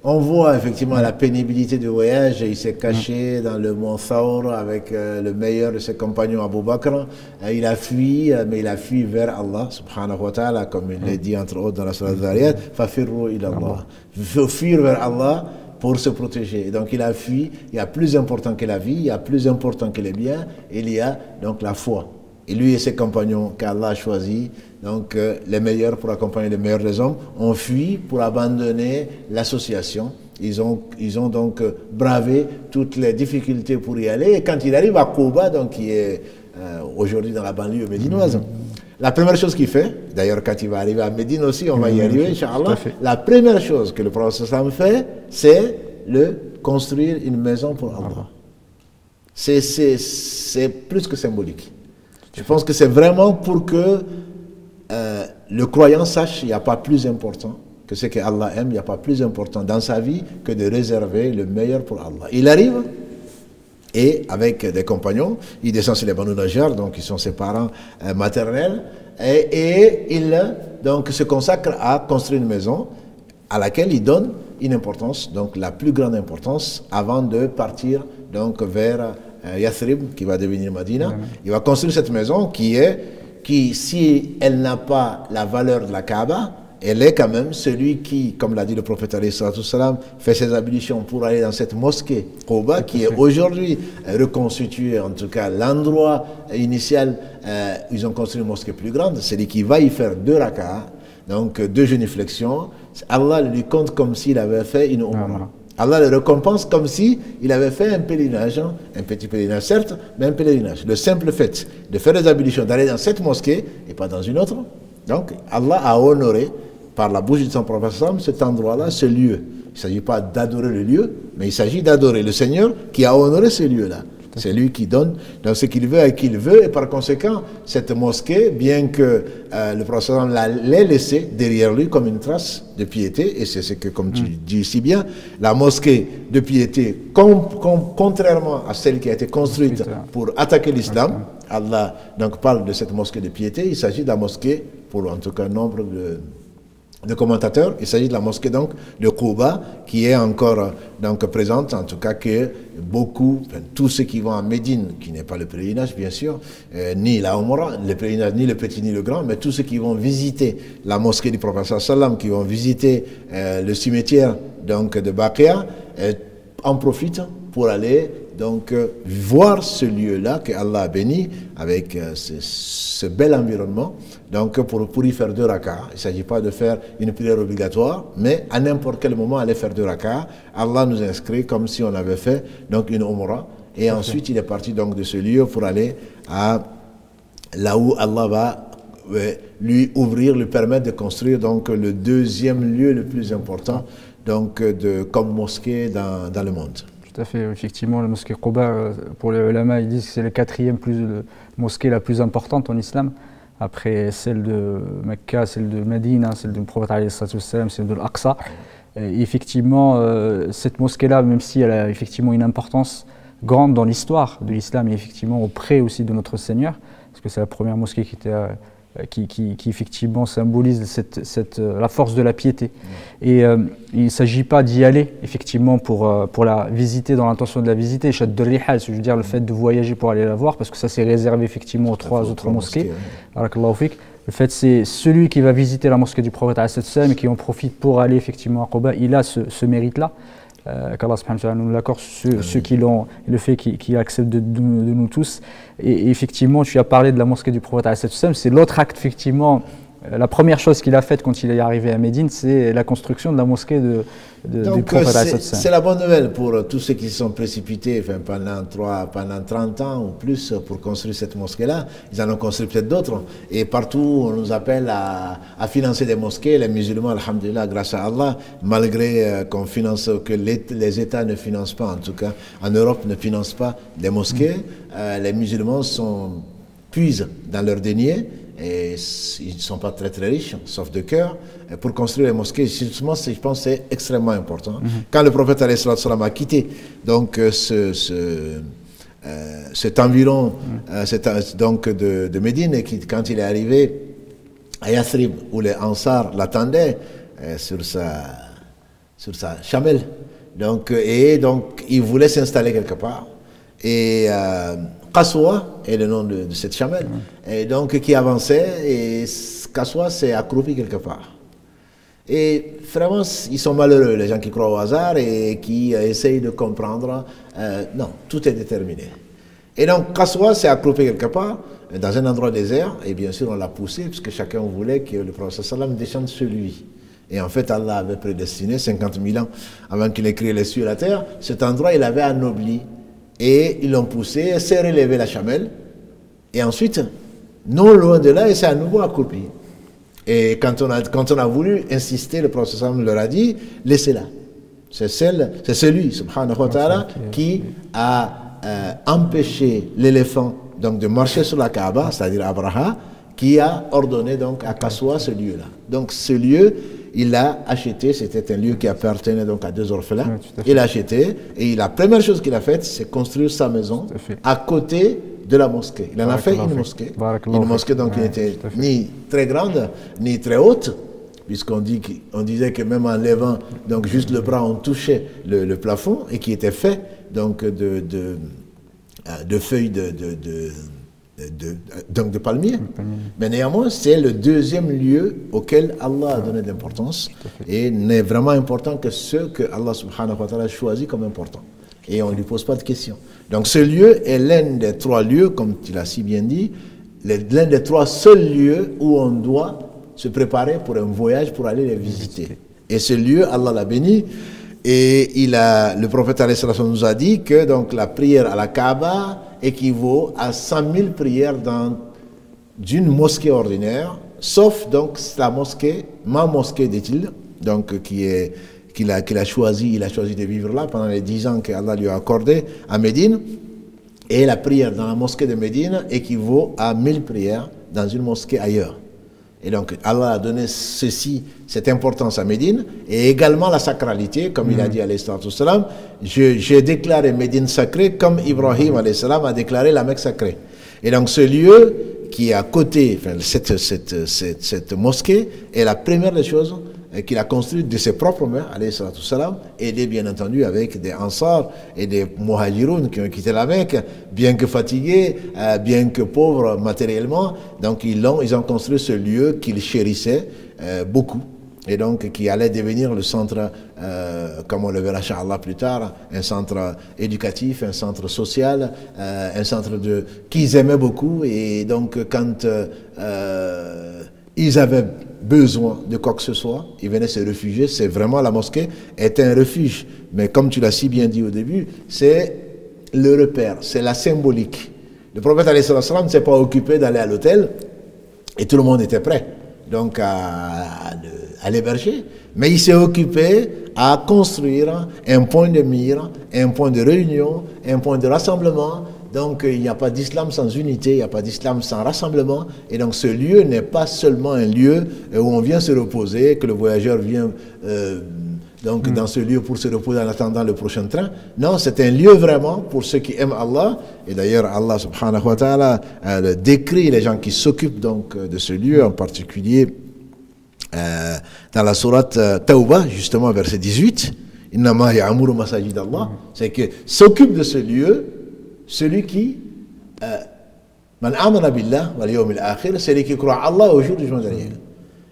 on voit effectivement la pénibilité du voyage. Il s'est caché dans le mont Thawr avec le meilleur de ses compagnons, Abu Bakr. Il a fui, mais il a fui vers Allah, subhanahu wa ta'ala, comme il l'a dit entre autres dans la surah Zariyat, Fafirru ila Allah. Il faut fuir vers Allah pour se protéger. Et donc il a fui. Il y a plus important que la vie, il y a plus important que les biens, il y a donc la foi. Et lui et ses compagnons qu'Allah a choisis, donc les meilleurs pour accompagner les meilleurs des hommes, ont fui pour abandonner l'association. Ils ont donc bravé toutes les difficultés pour y aller. Et quand il arrive à Quba, donc qui est aujourd'hui dans la banlieue médinoise, la première chose qu'il fait, d'ailleurs quand il va arriver à Médine aussi, on va y arriver, Inch'Allah, la première chose que le prophète fait, c'est construire une maison pour Allah. c'est plus que symbolique. Je pense que c'est vraiment pour que le croyant sache qu'il n'y a pas plus important que ce que Allah aime, il n'y a pas plus important dans sa vie que de réserver le meilleur pour Allah. Il arrive et avec des compagnons, il descend sur les Banu Najjar, donc ils sont ses parents maternels, et il donc se consacre à construire une maison à laquelle il donne une importance, donc la plus grande importance, avant de partir donc vers Yathrib, qui va devenir Madina. Il va construire cette maison qui, si elle n'a pas la valeur de la Kaaba, elle est quand même celui qui, comme l'a dit le prophète alayhi salatu wassalam, fait ses ablutions pour aller dans cette mosquée Quba, qui est aujourd'hui reconstituée, en tout cas l'endroit initial, ils ont construit une mosquée plus grande, c'est lui qui va y faire 2 rak'ah, donc 2 génuflexions. Allah lui compte comme s'il avait fait une umrah. Allah le récompense comme s'il avait fait un pèlerinage, un petit pèlerinage certes, mais un pèlerinage. Le simple fait de faire les ablutions, d'aller dans cette mosquée et pas dans une autre. Donc Allah a honoré par la bouche de son prophète cet endroit-là, ce lieu. Il ne s'agit pas d'adorer le lieu, mais il s'agit d'adorer le Seigneur qui a honoré ce lieu-là. C'est lui qui donne dans ce qu'il veut à qui il veut, et par conséquent, cette mosquée, bien que le prophète l'ait laissée derrière lui comme une trace de piété, et c'est ce que, comme tu dis si bien, la mosquée de piété, contrairement à celle qui a été construite pour attaquer l'islam, Allah donc parle de cette mosquée de piété, il s'agit de la mosquée, pour en tout cas nombre de commentateurs, il s'agit de la mosquée donc de Quba qui est encore donc présente, en tout cas que beaucoup, enfin, tous ceux qui vont à Médine, qui n'est pas le pèlerinage bien sûr, ni la Umrah, le pèlerinage, ni le petit ni le grand, mais tous ceux qui vont visiter la mosquée du prophète sallam, qui vont visiter le cimetière donc de Baqia, en profitent pour aller donc voir ce lieu-là que Allah a béni avec ce bel environnement, donc pour y faire 2 rak'ah. Il ne s'agit pas de faire une prière obligatoire, mais à n'importe quel moment aller faire 2 rak'ah. Allah nous inscrit comme si on avait fait donc une umrah, et ensuite il est parti donc de ce lieu pour aller à là où Allah va lui ouvrir, lui permettre de construire donc le 2e lieu le plus important donc comme mosquée dans le monde. Tout à fait, effectivement, la mosquée Quba, pour les ulama, ils disent que c'est la 4e mosquée la plus importante en islam, après celle de Mecca, celle de Médine, celle du prophète alayhi salatu wassalam, celle de l'Aqsa. Et effectivement, cette mosquée-là, même si elle a effectivement une importance grande dans l'histoire de l'islam et effectivement auprès aussi de notre Seigneur, parce que c'est la première mosquée qui effectivement symbolise la force de la piété. Et il ne s'agit pas d'y aller effectivement pour la visiter, dans l'intention de la visiter, Shadd al-Rihal, je veux dire le fait de voyager pour aller la voir, parce que ça c'est réservé effectivement aux 3 autres mosquées. Barakallahu fik. Le fait c'est celui qui va visiter la mosquée du prophète et qui en profite pour aller effectivement à Quba, il a ce mérite-là. Qu'Allah subhanahu wa ta'ala nous l'accorde, ceux qui l'ont, le fait qu'il accepte de nous tous. Et effectivement, tu as parlé de la mosquée du prophète, c'est l'autre acte, effectivement, la première chose qu'il a faite quand il est arrivé à Médine, c'est la construction de la mosquée du prophète. C'est la bonne nouvelle pour tous ceux qui se sont précipités pendant 30 ans ou plus pour construire cette mosquée-là. Ils en ont construit peut-être d'autres. Et partout, on nous appelle à financer des mosquées. Les musulmans, alhamdulillah, grâce à Allah, malgré que les États ne financent pas, en tout cas en Europe, ne financent pas des mosquées, les musulmans puisent dans leur denier, et ils ne sont pas très très riches, sauf de cœur, pour construire les mosquées. Justement, je pense que c'est extrêmement important. Quand le prophète alayhi salatu wassalam a quitté donc, cet environ donc de Médine, et quand il est arrivé à Yathrib, où les Ansar l'attendaient sur sa chamelle, donc il voulait s'installer quelque part. Et Qaswa est le nom de cette chamelle, et donc qui avançait, et Qaswa s'est accroupi quelque part. Et vraiment, ils sont malheureux, les gens qui croient au hasard et qui essayent de comprendre. Non, tout est déterminé. Et donc Qaswa s'est accroupi quelque part, dans un endroit désert, et bien sûr on l'a poussé, parce que chacun voulait que le prophète sallam descende sur lui. Et en fait, Allah avait prédestiné, 50 000 ans avant qu'il ait créé les cieux et la terre, cet endroit il avait anobli. Et ils l'ont poussé, s'est relevé la chamelle, et ensuite, non loin de là, il s'est à nouveau accroupi. Et quand on a voulu insister, le prophète leur a dit, laissez-la. C'est celui, subhanahu wa ta'ala, qui a empêché l'éléphant donc de marcher sur la Kaaba, c'est-à-dire Abraha, qui a ordonné donc à Kaswa ce lieu-là. Donc ce lieu, il l'a acheté, c'était un lieu qui appartenait donc à deux orphelins. Oui, il l'a acheté et la première chose qu'il a faite, c'est construire sa maison à côté de la mosquée. Il en a fait une mosquée. Une mosquée donc qui n'était ni très grande, ni très haute, puisqu'on disait que même en levant donc juste le bras, on touchait le plafond, et qui était fait donc de feuilles donc de palmiers. Mais néanmoins, c'est le deuxième lieu auquel Allah a donné de l'importance, et n'est vraiment important que ce que Allah subhanahu wa ta'ala a choisi comme important. Et on ne lui pose pas de questions. Donc ce lieu est l'un des trois lieux, comme tu l'as si bien dit, l'un des trois seuls lieux où on doit se préparer pour un voyage pour aller les visiter. Et ce lieu, Allah l'a béni, et le prophète nous a dit que donc, la prière à la Kaaba équivaut à 100 000 prières dans une mosquée ordinaire, sauf donc la mosquée, ma mosquée, dit-il, donc qu'il a choisi de vivre là pendant les 10 ans qu'Allah lui a accordé à Médine. Et la prière dans la mosquée de Médine équivaut à 1000 prières dans une mosquée ailleurs. Et donc Allah a donné cette importance à Médine, et également la sacralité, comme il a dit alayhi salatu wassalam, j'ai déclaré Médine sacrée comme Ibrahim alayhi salam a déclaré la Mecque sacrée. Et donc ce lieu qui est à côté, enfin, cette mosquée, est la première des choses qu'il a construite de ses propres mains, alayhi salatu wassalam, aidé bien entendu avec des Ansar et des Muhajiroun qui ont quitté la Mecque, bien que fatigués, bien que pauvres matériellement. Donc ils ont construit ce lieu qu'ils chérissaient beaucoup, et donc qui allait devenir le centre, comme on le verra Inch'Allah plus tard, un centre éducatif, un centre social, un centre qu'ils aimaient beaucoup. Et donc quand ils avaient besoin de quoi que ce soit, ils venaient se réfugier. C'est vraiment, la mosquée est un refuge. Mais comme tu l'as si bien dit au début, c'est le repère, c'est la symbolique. Le prophète alayhi salam ne s'est pas occupé d'aller à l'hôtel, et tout le monde était prêt donc à l'héberger. Mais il s'est occupé à construire un point de mire, un point de réunion, un point de rassemblement. Donc il n'y a pas d'islam sans unité, il n'y a pas d'islam sans rassemblement. Et donc ce lieu n'est pas seulement un lieu où on vient se reposer, que le voyageur vient dans ce lieu pour se reposer en attendant le prochain train. Non, c'est un lieu vraiment pour ceux qui aiment Allah. Et d'ailleurs Allah subhanahu wa ta'ala décrit les gens qui s'occupent donc de ce lieu, en particulier dans la sourate Tawbah, justement verset 18. Innama ya'muru masajid Allah. C'est que s'occupe de ce lieu celui qui man amana billah wal yawmil akhir, celui qui croit à Allah au jour du jour dernier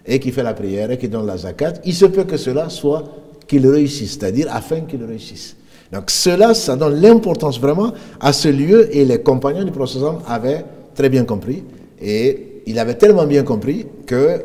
et qui fait la prière et qui donne la zakat, il se peut que cela soit qu'il réussisse, c'est-à-dire afin qu'il réussisse. Donc cela, ça donne l'importance vraiment à ce lieu, et les compagnons du prophète avaient très bien compris, et il avait tellement bien compris que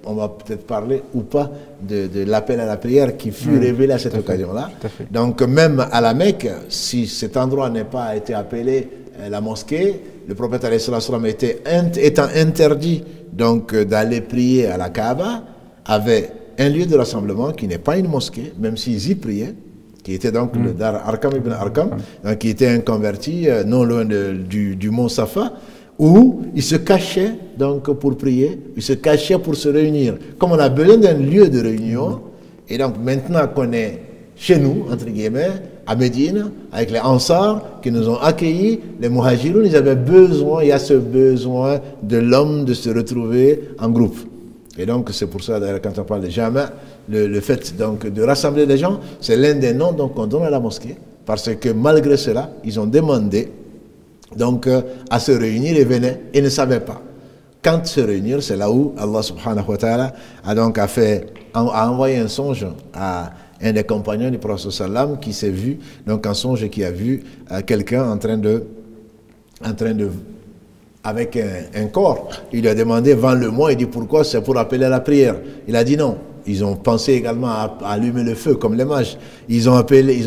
on va peut-être parler ou pas de l'appel à la prière qui fut révélé à cette occasion-là. Donc même à la Mecque, si cet endroit n'a pas été appelé la mosquée, le prophète alayhi salam étant interdit donc d'aller prier à la Kaaba, avait un lieu de rassemblement qui n'est pas une mosquée, même s'ils y priaient, qui était donc le Dar Arqam ibn Arqam, qui était un converti non loin du mont Safa, où ils se cachaient donc pour prier, ils se cachaient pour se réunir. Comme on a besoin d'un lieu de réunion, et donc maintenant qu'on est chez nous, entre guillemets, à Médine, avec les Ansar qui nous ont accueillis, les Muhajiroun, ils avaient besoin, il y a ce besoin de l'homme de se retrouver en groupe. Et donc c'est pour ça, d'ailleurs, quand on parle de Jama', le fait donc de rassembler les gens, c'est l'un des noms qu'on donne à la mosquée, parce que malgré cela, ils ont demandé donc à se réunir et venaient et ne savaient pas. Quand se réunir, c'est là où Allah subhanahu wa ta'ala a envoyé un songe à un des compagnons du prophète sallam qui s'est vu, donc un songe qui a vu quelqu'un en train de avec un corps. Il lui a demandé, vends-le-moi. Il dit, pourquoi? C'est pour appeler à la prière. Il a dit non. Ils ont pensé également à allumer le feu, comme les mages. Ils ont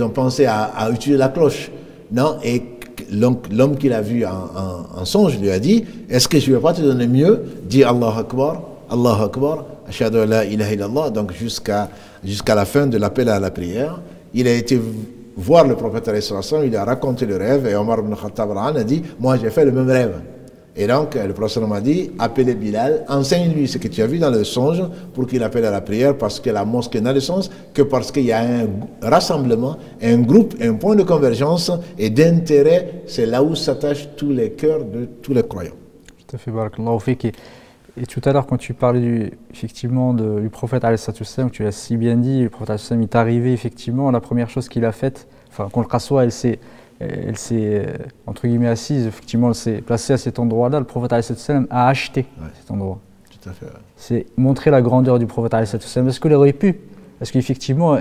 pensé à utiliser la cloche. Non, et l'homme qu'il a vu en songe lui a dit, est-ce que je ne vais pas te donner mieux? Dis Allahu Akbar, Ashhadu an la ilaha illallah, donc jusqu'à la fin de l'appel à la prière. Il a été voir le prophète alayhi salam, il a raconté le rêve et Omar ibn Khattab a dit, moi j'ai fait le même rêve. Et donc le prophète m'a dit, appelez Bilal, enseigne-lui ce que tu as vu dans le songe pour qu'il appelle à la prière, parce que la mosquée n'a de sens que parce qu'il y a un rassemblement, un groupe, un point de convergence et d'intérêt. C'est là où s'attachent tous les cœurs de tous les croyants. Tout à fait, barakallahu fik. Et tout à l'heure, quand tu parlais effectivement du prophète alayhi salam, tu l'as si bien dit, le prophète alayhi salam est arrivé effectivement, la première chose qu'il a faite, enfin quand le Qaswa elle s'est entre guillemets assise, effectivement elle s'est placée à cet endroit-là, le prophète alayhi salam a acheté cet endroit. Tout à fait. Ouais. C'est montrer la grandeur du prophète alayhi salam. Est-ce qu'il aurait pu? Parce qu'effectivement,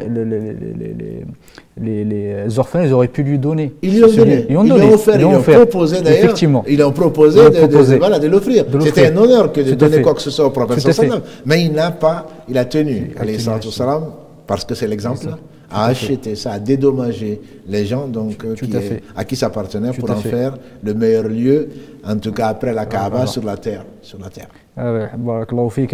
les orphelins, ils auraient pu lui donner. Ils lui ont donné. Ils lui ont offert. Ils lui ont proposé d'ailleurs. Effectivement. Ils ont proposé de l'offrir. C'était un honneur que de donner quoi que ce soit au prophète sallam. Mais il n'a pas, il a tenu, alayhi salam, parce que c'est l'exemple, à acheter ça, à dédommager les gens donc, à qui ça appartenait pour en faire le meilleur lieu, en tout cas après la Kaaba, sur la terre. Le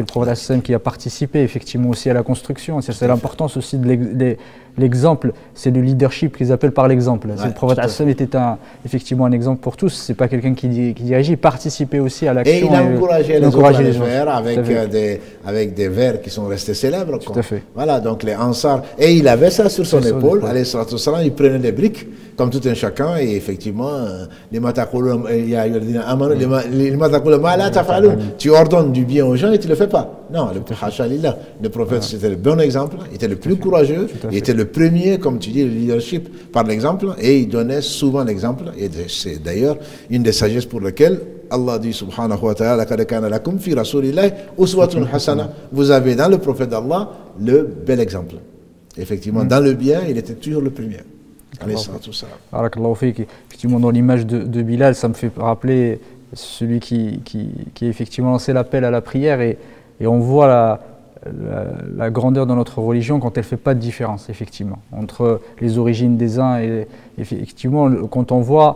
prophète qui a participé effectivement aussi à la construction. C'est l'importance aussi de l'exemple, c'est le leadership qu'ils appellent par l'exemple. Le prophète était effectivement un exemple pour tous. C'est pas quelqu'un qui dirigeait, il participait aussi à l'action. Et il a encouragé les autres à le faire avec des vers qui sont restés célèbres. Tout à fait. Voilà, donc les Ansar. Et il avait ça sur son épaule. Il prenait des briques comme tout un chacun, et effectivement, tu ordonnes du bien aux gens et tu ne le fais pas. Non, le prophète c'était le bon exemple, il était le plus courageux, il était le premier, comme tu dis, le leadership par l'exemple, et il donnait souvent l'exemple, et c'est d'ailleurs une des sagesses pour lesquelles Allah dit subhanahu wa ta'ala, vous avez dans le prophète d'Allah le bel exemple. Effectivement, dans le bien, il était toujours le premier. Effectivement, dans l'image de Bilal, ça me fait rappeler celui qui a effectivement lancé l'appel à la prière, et on voit la grandeur de notre religion quand elle ne fait pas de différence, effectivement, entre les origines des uns, et effectivement, quand on voit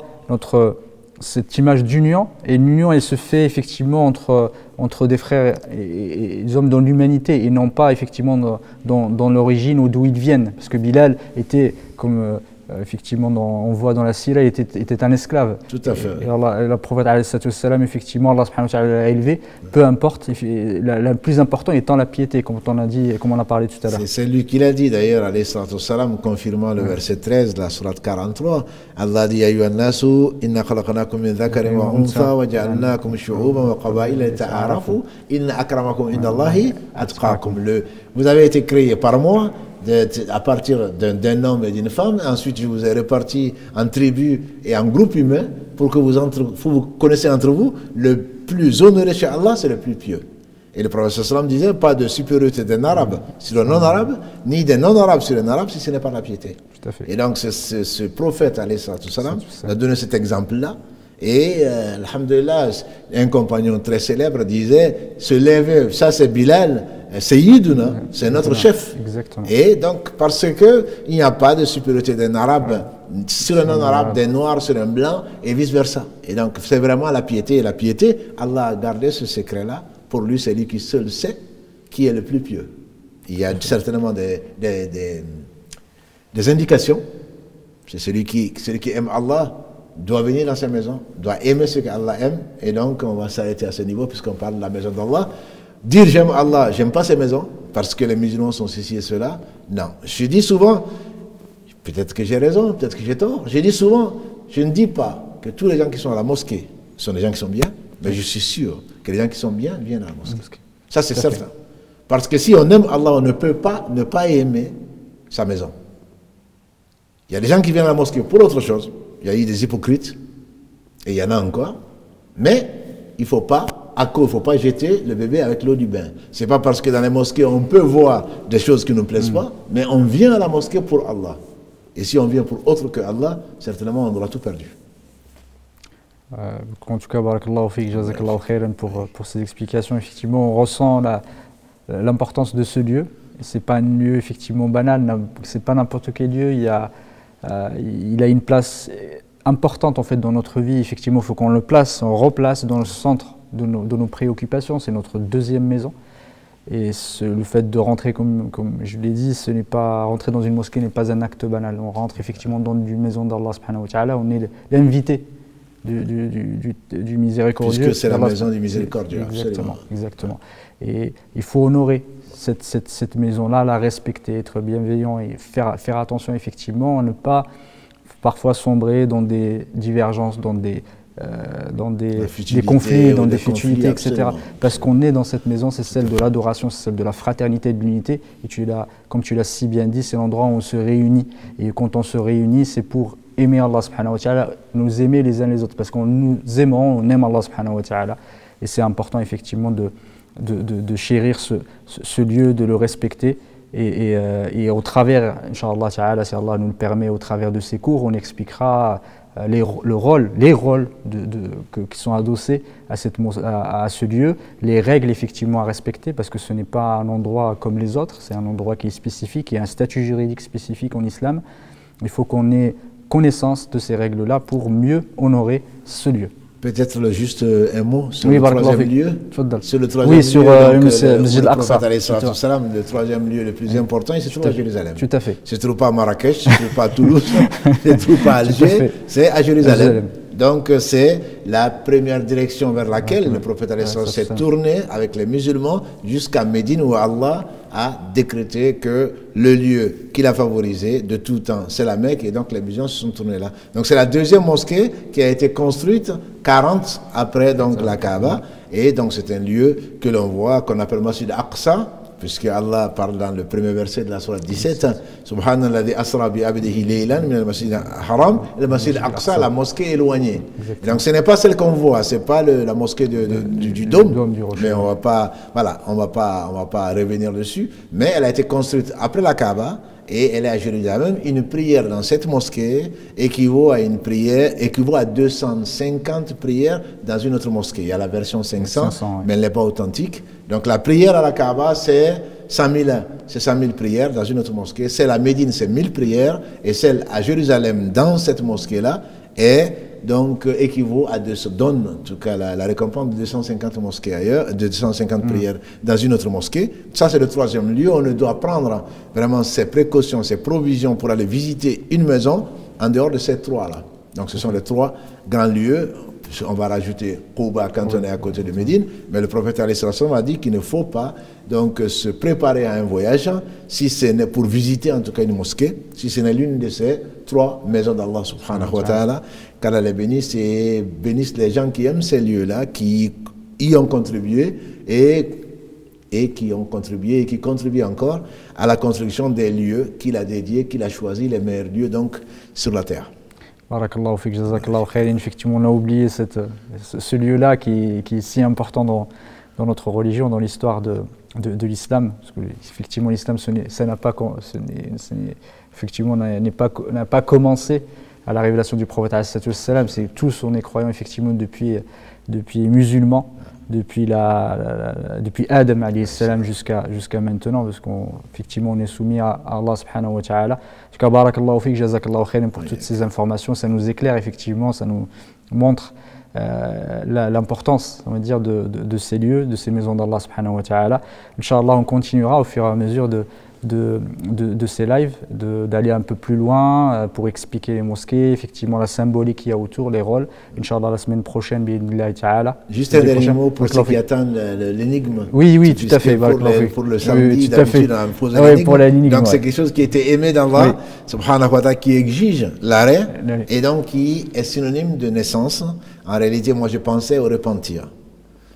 cette image d'union, et l'union elle se fait effectivement entre des frères et des hommes dans l'humanité, et non pas effectivement dans l'origine ou d'où ils viennent, parce que Bilal était comme effectivement, on voit dans la Sira, il était un esclave. Tout à fait. Et le prophète, effectivement, Allah subhanahu wa ta'ala l'a élevé, peu importe, le plus important étant la piété, comme on a dit et comme on a parlé tout à l'heure. C'est lui qui l'a dit d'ailleurs, alayhi salatu wassalam, confirmant le verset 13 de la sourate 43. Allah dit, Ayyuhan nasu, inna khalaqnakum min dhakarin wa untha, wa ja'alnakum shu'uban wa qabaila lita'arafu, inna akramakum indallahi atqakum. Vous avez été créés par moi, à partir d'un homme et d'une femme. Ensuite, je vous ai répartis en tribus et en groupes humains pour que vous connaissiez entre vous le plus honoré chez Allah, c'est le plus pieux. Et le prophète sallam disait, pas de supériorité d'un arabe sur un non-arabe, ni d'un non-arabe sur un arabe, si ce n'est pas la piété. Tout à fait. Et donc, ce prophète, alayhi sallam, a donné cet exemple-là. Et, alhamdulillah, un compagnon très célèbre disait, se lever, ça c'est Bilal, Sayyiduna, c'est notre chef. Exactement. Et donc, parce qu'il n'y a pas de supériorité d'un arabe sur un non-arabe, d'un noir sur un blanc, et vice-versa. Et donc, c'est vraiment la piété. Et la piété, Allah a gardé ce secret-là. Pour lui, c'est lui qui seul sait qui est le plus pieux. Il y a certainement des indications. C'est celui qui aime Allah doit venir dans sa maison, doit aimer ce qu'Allah aime. Et donc, on va s'arrêter à ce niveau, puisqu'on parle de la maison d'Allah. Dire j'aime Allah, j'aime pas ces maisons, parce que les musulmans sont ceci et cela. Non. Je dis souvent, peut-être que j'ai raison, peut-être que j'ai tort. Je dis souvent, je ne dis pas que tous les gens qui sont à la mosquée sont des gens qui sont bien, mais je suis sûr que les gens qui sont bien viennent à la mosquée. Ça, c'est certain. Parce que si on aime Allah, on ne peut pas ne pas aimer sa maison. Il y a des gens qui viennent à la mosquée pour autre chose. Il y a eu des hypocrites, et il y en a encore. Mais il ne faut pas jeter le bébé avec l'eau du bain. Ce n'est pas parce que dans les mosquées, on peut voir des choses qui ne nous plaisent pas, mais on vient à la mosquée pour Allah. Et si on vient pour autre que Allah, certainement on aura tout perdu. En tout cas, barakallahu fik, jazakallahu khairan pour ces explications. Effectivement, on ressent l'importance de ce lieu. Ce n'est pas un lieu effectivement banal, ce n'est pas n'importe quel lieu. Il a une place importante en fait dans notre vie. Effectivement, il faut qu'on le place, on replace dans le centre de nos préoccupations. C'est notre deuxième maison. Et le fait de rentrer, comme je l'ai dit, rentrer dans une mosquée n'est pas un acte banal. On rentre effectivement dans une maison d'Allah subhanahu wa ta'ala, on est l'invité du miséricordieux. Puisque c'est la maison du miséricordieux. Exactement, exactement. Et il faut honorer cette maison-là, la respecter, être bienveillant et faire attention effectivement à ne pas parfois sombrer dans des divergences, dans des conflits, dans des futilités, etc. Parce qu'on est dans cette maison, c'est celle de l'adoration, c'est celle de la fraternité, de l'unité. Et comme tu l'as si bien dit, c'est l'endroit où on se réunit. Et quand on se réunit, c'est pour aimer Allah subhanahu wa ta'ala, nous aimer les uns les autres. Parce qu'on nous aimons, on aime Allah subhanahu wa ta'ala. Et c'est important effectivement de chérir ce lieu, de le respecter. Et au travers, Inch'Allah ta'ala, si Allah nous le permet, au travers de ces cours, on expliquera les rôles qui sont adossés à ce lieu, les règles effectivement à respecter, parce que ce n'est pas un endroit comme les autres, c'est un endroit qui est spécifique, il y a un statut juridique spécifique en islam. Il faut qu'on ait connaissance de ces règles-là pour mieux honorer ce lieu. Peut-être juste un mot sur le troisième lieu. Sur le troisième lieu, sur le Masjid al-Aqsa. Le troisième lieu le plus important, il se trouve à Jérusalem. Tout à fait. Il ne se trouve pas à Marrakech, il ne se trouve pas à Toulouse, il ne se trouve pas à Alger, c'est à Jérusalem. Donc c'est la première direction vers laquelle le prophète s'est tourné avec les musulmans jusqu'à Médine, où Allah a décrété que le lieu qu'il a favorisé de tout temps, c'est la Mecque, et donc les musulmans se sont tournés là. Donc c'est la deuxième mosquée qui a été construite 40 après donc la Kaaba, et donc c'est un lieu que l'on voit, qu'on appelle Masjid al-Aqsa, puisque Allah parle dans le premier verset de la sourate 17, Subhanalladhi asra bi abdihi laylan min al-masjid al-haram, le masjid al-Aqsa, la mosquée éloignée. Donc ce n'est pas celle qu'on voit, c'est pas la mosquée du dôme, mais on va pas revenir dessus, mais elle a été construite après la Kaaba, et elle est à Jérusalem. Une prière dans cette mosquée équivaut à 250 prières dans une autre mosquée. Il y a la version 500 mais elle n'est pas authentique. Donc la prière à la Kaaba, c'est 100 000 prières dans une autre mosquée. Celle à Médine, c'est 1000 prières. Et celle à Jérusalem, dans cette mosquée-là, équivaut à donne en tout cas la récompense de 250 mosquées ailleurs, de 250 prières dans une autre mosquée. Ça, c'est le troisième lieu. On ne doit prendre vraiment ses précautions, ses provisions pour aller visiter une maison en dehors de ces trois-là. Donc ce sont les trois grands lieux. On va rajouter Quba quand on est à côté de Médine, mais le prophète a dit qu'il ne faut pas donc se préparer à un voyage si ce n'est pour visiter en tout cas une mosquée, si ce n'est l'une de ces trois maisons d'Allah subhanahu wa ta'ala, qu'Allah les bénisse et bénisse les gens qui aiment ces lieux-là, qui y ont contribué et qui ont contribué et qui contribuent encore à la construction des lieux qu'il a dédiés, qu'il a choisis, les meilleurs lieux donc sur la terre. Barakallahu fik, jazakallahu khairin. Effectivement, on a oublié ce lieu-là qui est si important dans notre religion, dans l'histoire de l'islam. Parce que effectivement, l'islam, n'a pas commencé à la révélation du prophète alayhi salam. C'est tous, on est croyants effectivement depuis musulmans, depuis Adam alayhi salam jusqu'à maintenant, parce qu'effectivement on est soumis à Allah subhanahu wa ta'ala. En tout cas, barakallahu fik, jazakallahu khairan pour toutes ces informations. Ça nous éclaire effectivement, ça nous montre l'importance, on va dire, de ces lieux, de ces maisons d'Allah subhanahu wa ta'ala. Inch'Allah, on continuera au fur et à mesure de ces lives, d'aller un peu plus loin pour expliquer les mosquées, effectivement la symbolique qu'il y a autour, les rôles. Inch'Allah, la semaine prochaine, bi'idhnillahi ta'ala. Juste un dernier mot pour ceux qui attendent l'énigme. Oui, tout à fait. Pour le samedi, d'habitude, on pose l'énigme. Donc c'est quelque chose qui a été aimé d'Allah, subhanahu wa ta'ala, qui exige l'arrêt, et donc qui est synonyme de naissance. En réalité, moi je pensais au repentir.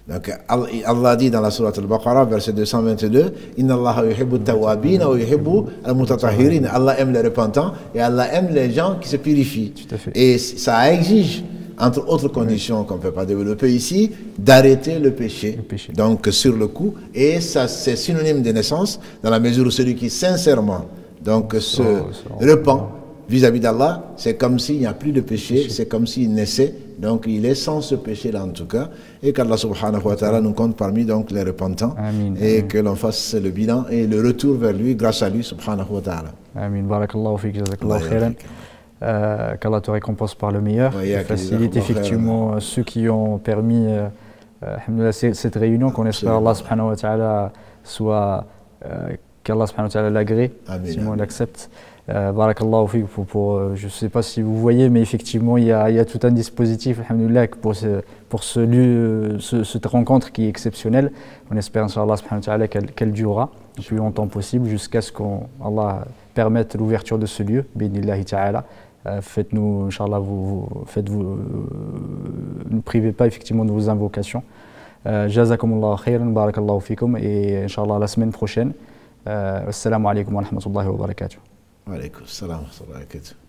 Donc Allah dit dans la sourate Al-Baqarah, verset 222, Inna Allah yuhibbu tawabina wa yuhibbu al-mutatahhirin. Allah aime les repentants et Allah aime les gens qui se purifient. Et ça exige, entre autres conditions qu'on ne peut pas développer ici, d'arrêter le péché. Donc sur le coup, et ça c'est synonyme de naissance, dans la mesure où celui qui sincèrement donc se repent vis-à-vis d'Allah, c'est comme s'il n'y a plus de péché, c'est comme s'il naissait, donc il est sans ce péché-là en tout cas, et qu'Allah subhanahu wa ta'ala nous compte parmi donc les repentants, et que l'on fasse le bilan et le retour vers lui grâce à lui subhanahu wa ta'ala. Amin, barakallahu fik, jazakallahu khairan. Qu'Allah te récompense par le meilleur, facilite effectivement ceux qui ont permis cette réunion, qu'on espère Allah subhanahu wa ta'ala soit qu'Allah subhanahu wa ta'ala l'agrée, si on l'accepte. Barakallahu fik je ne sais pas si vous voyez, mais effectivement il y a tout un dispositif, alhamdoulilah, pour cette rencontre qui est exceptionnelle. On espère, Inch'Allah subhanahu wa ta'ala, qu'elle durera le plus longtemps possible jusqu'à ce qu'Allah permette l'ouverture de ce lieu, bi'idhnillahi ta'ala. Faites-nous, Inch'Allah, ne privez pas effectivement de vos invocations. Jazakumullahu khairan, barakallahu fikum, et Inch'Allah la semaine prochaine. Assalamu alaikum wa rahmatullahi wa barakatuh. Wa alaikum assalam wa rahmatullahi wa barakatuh.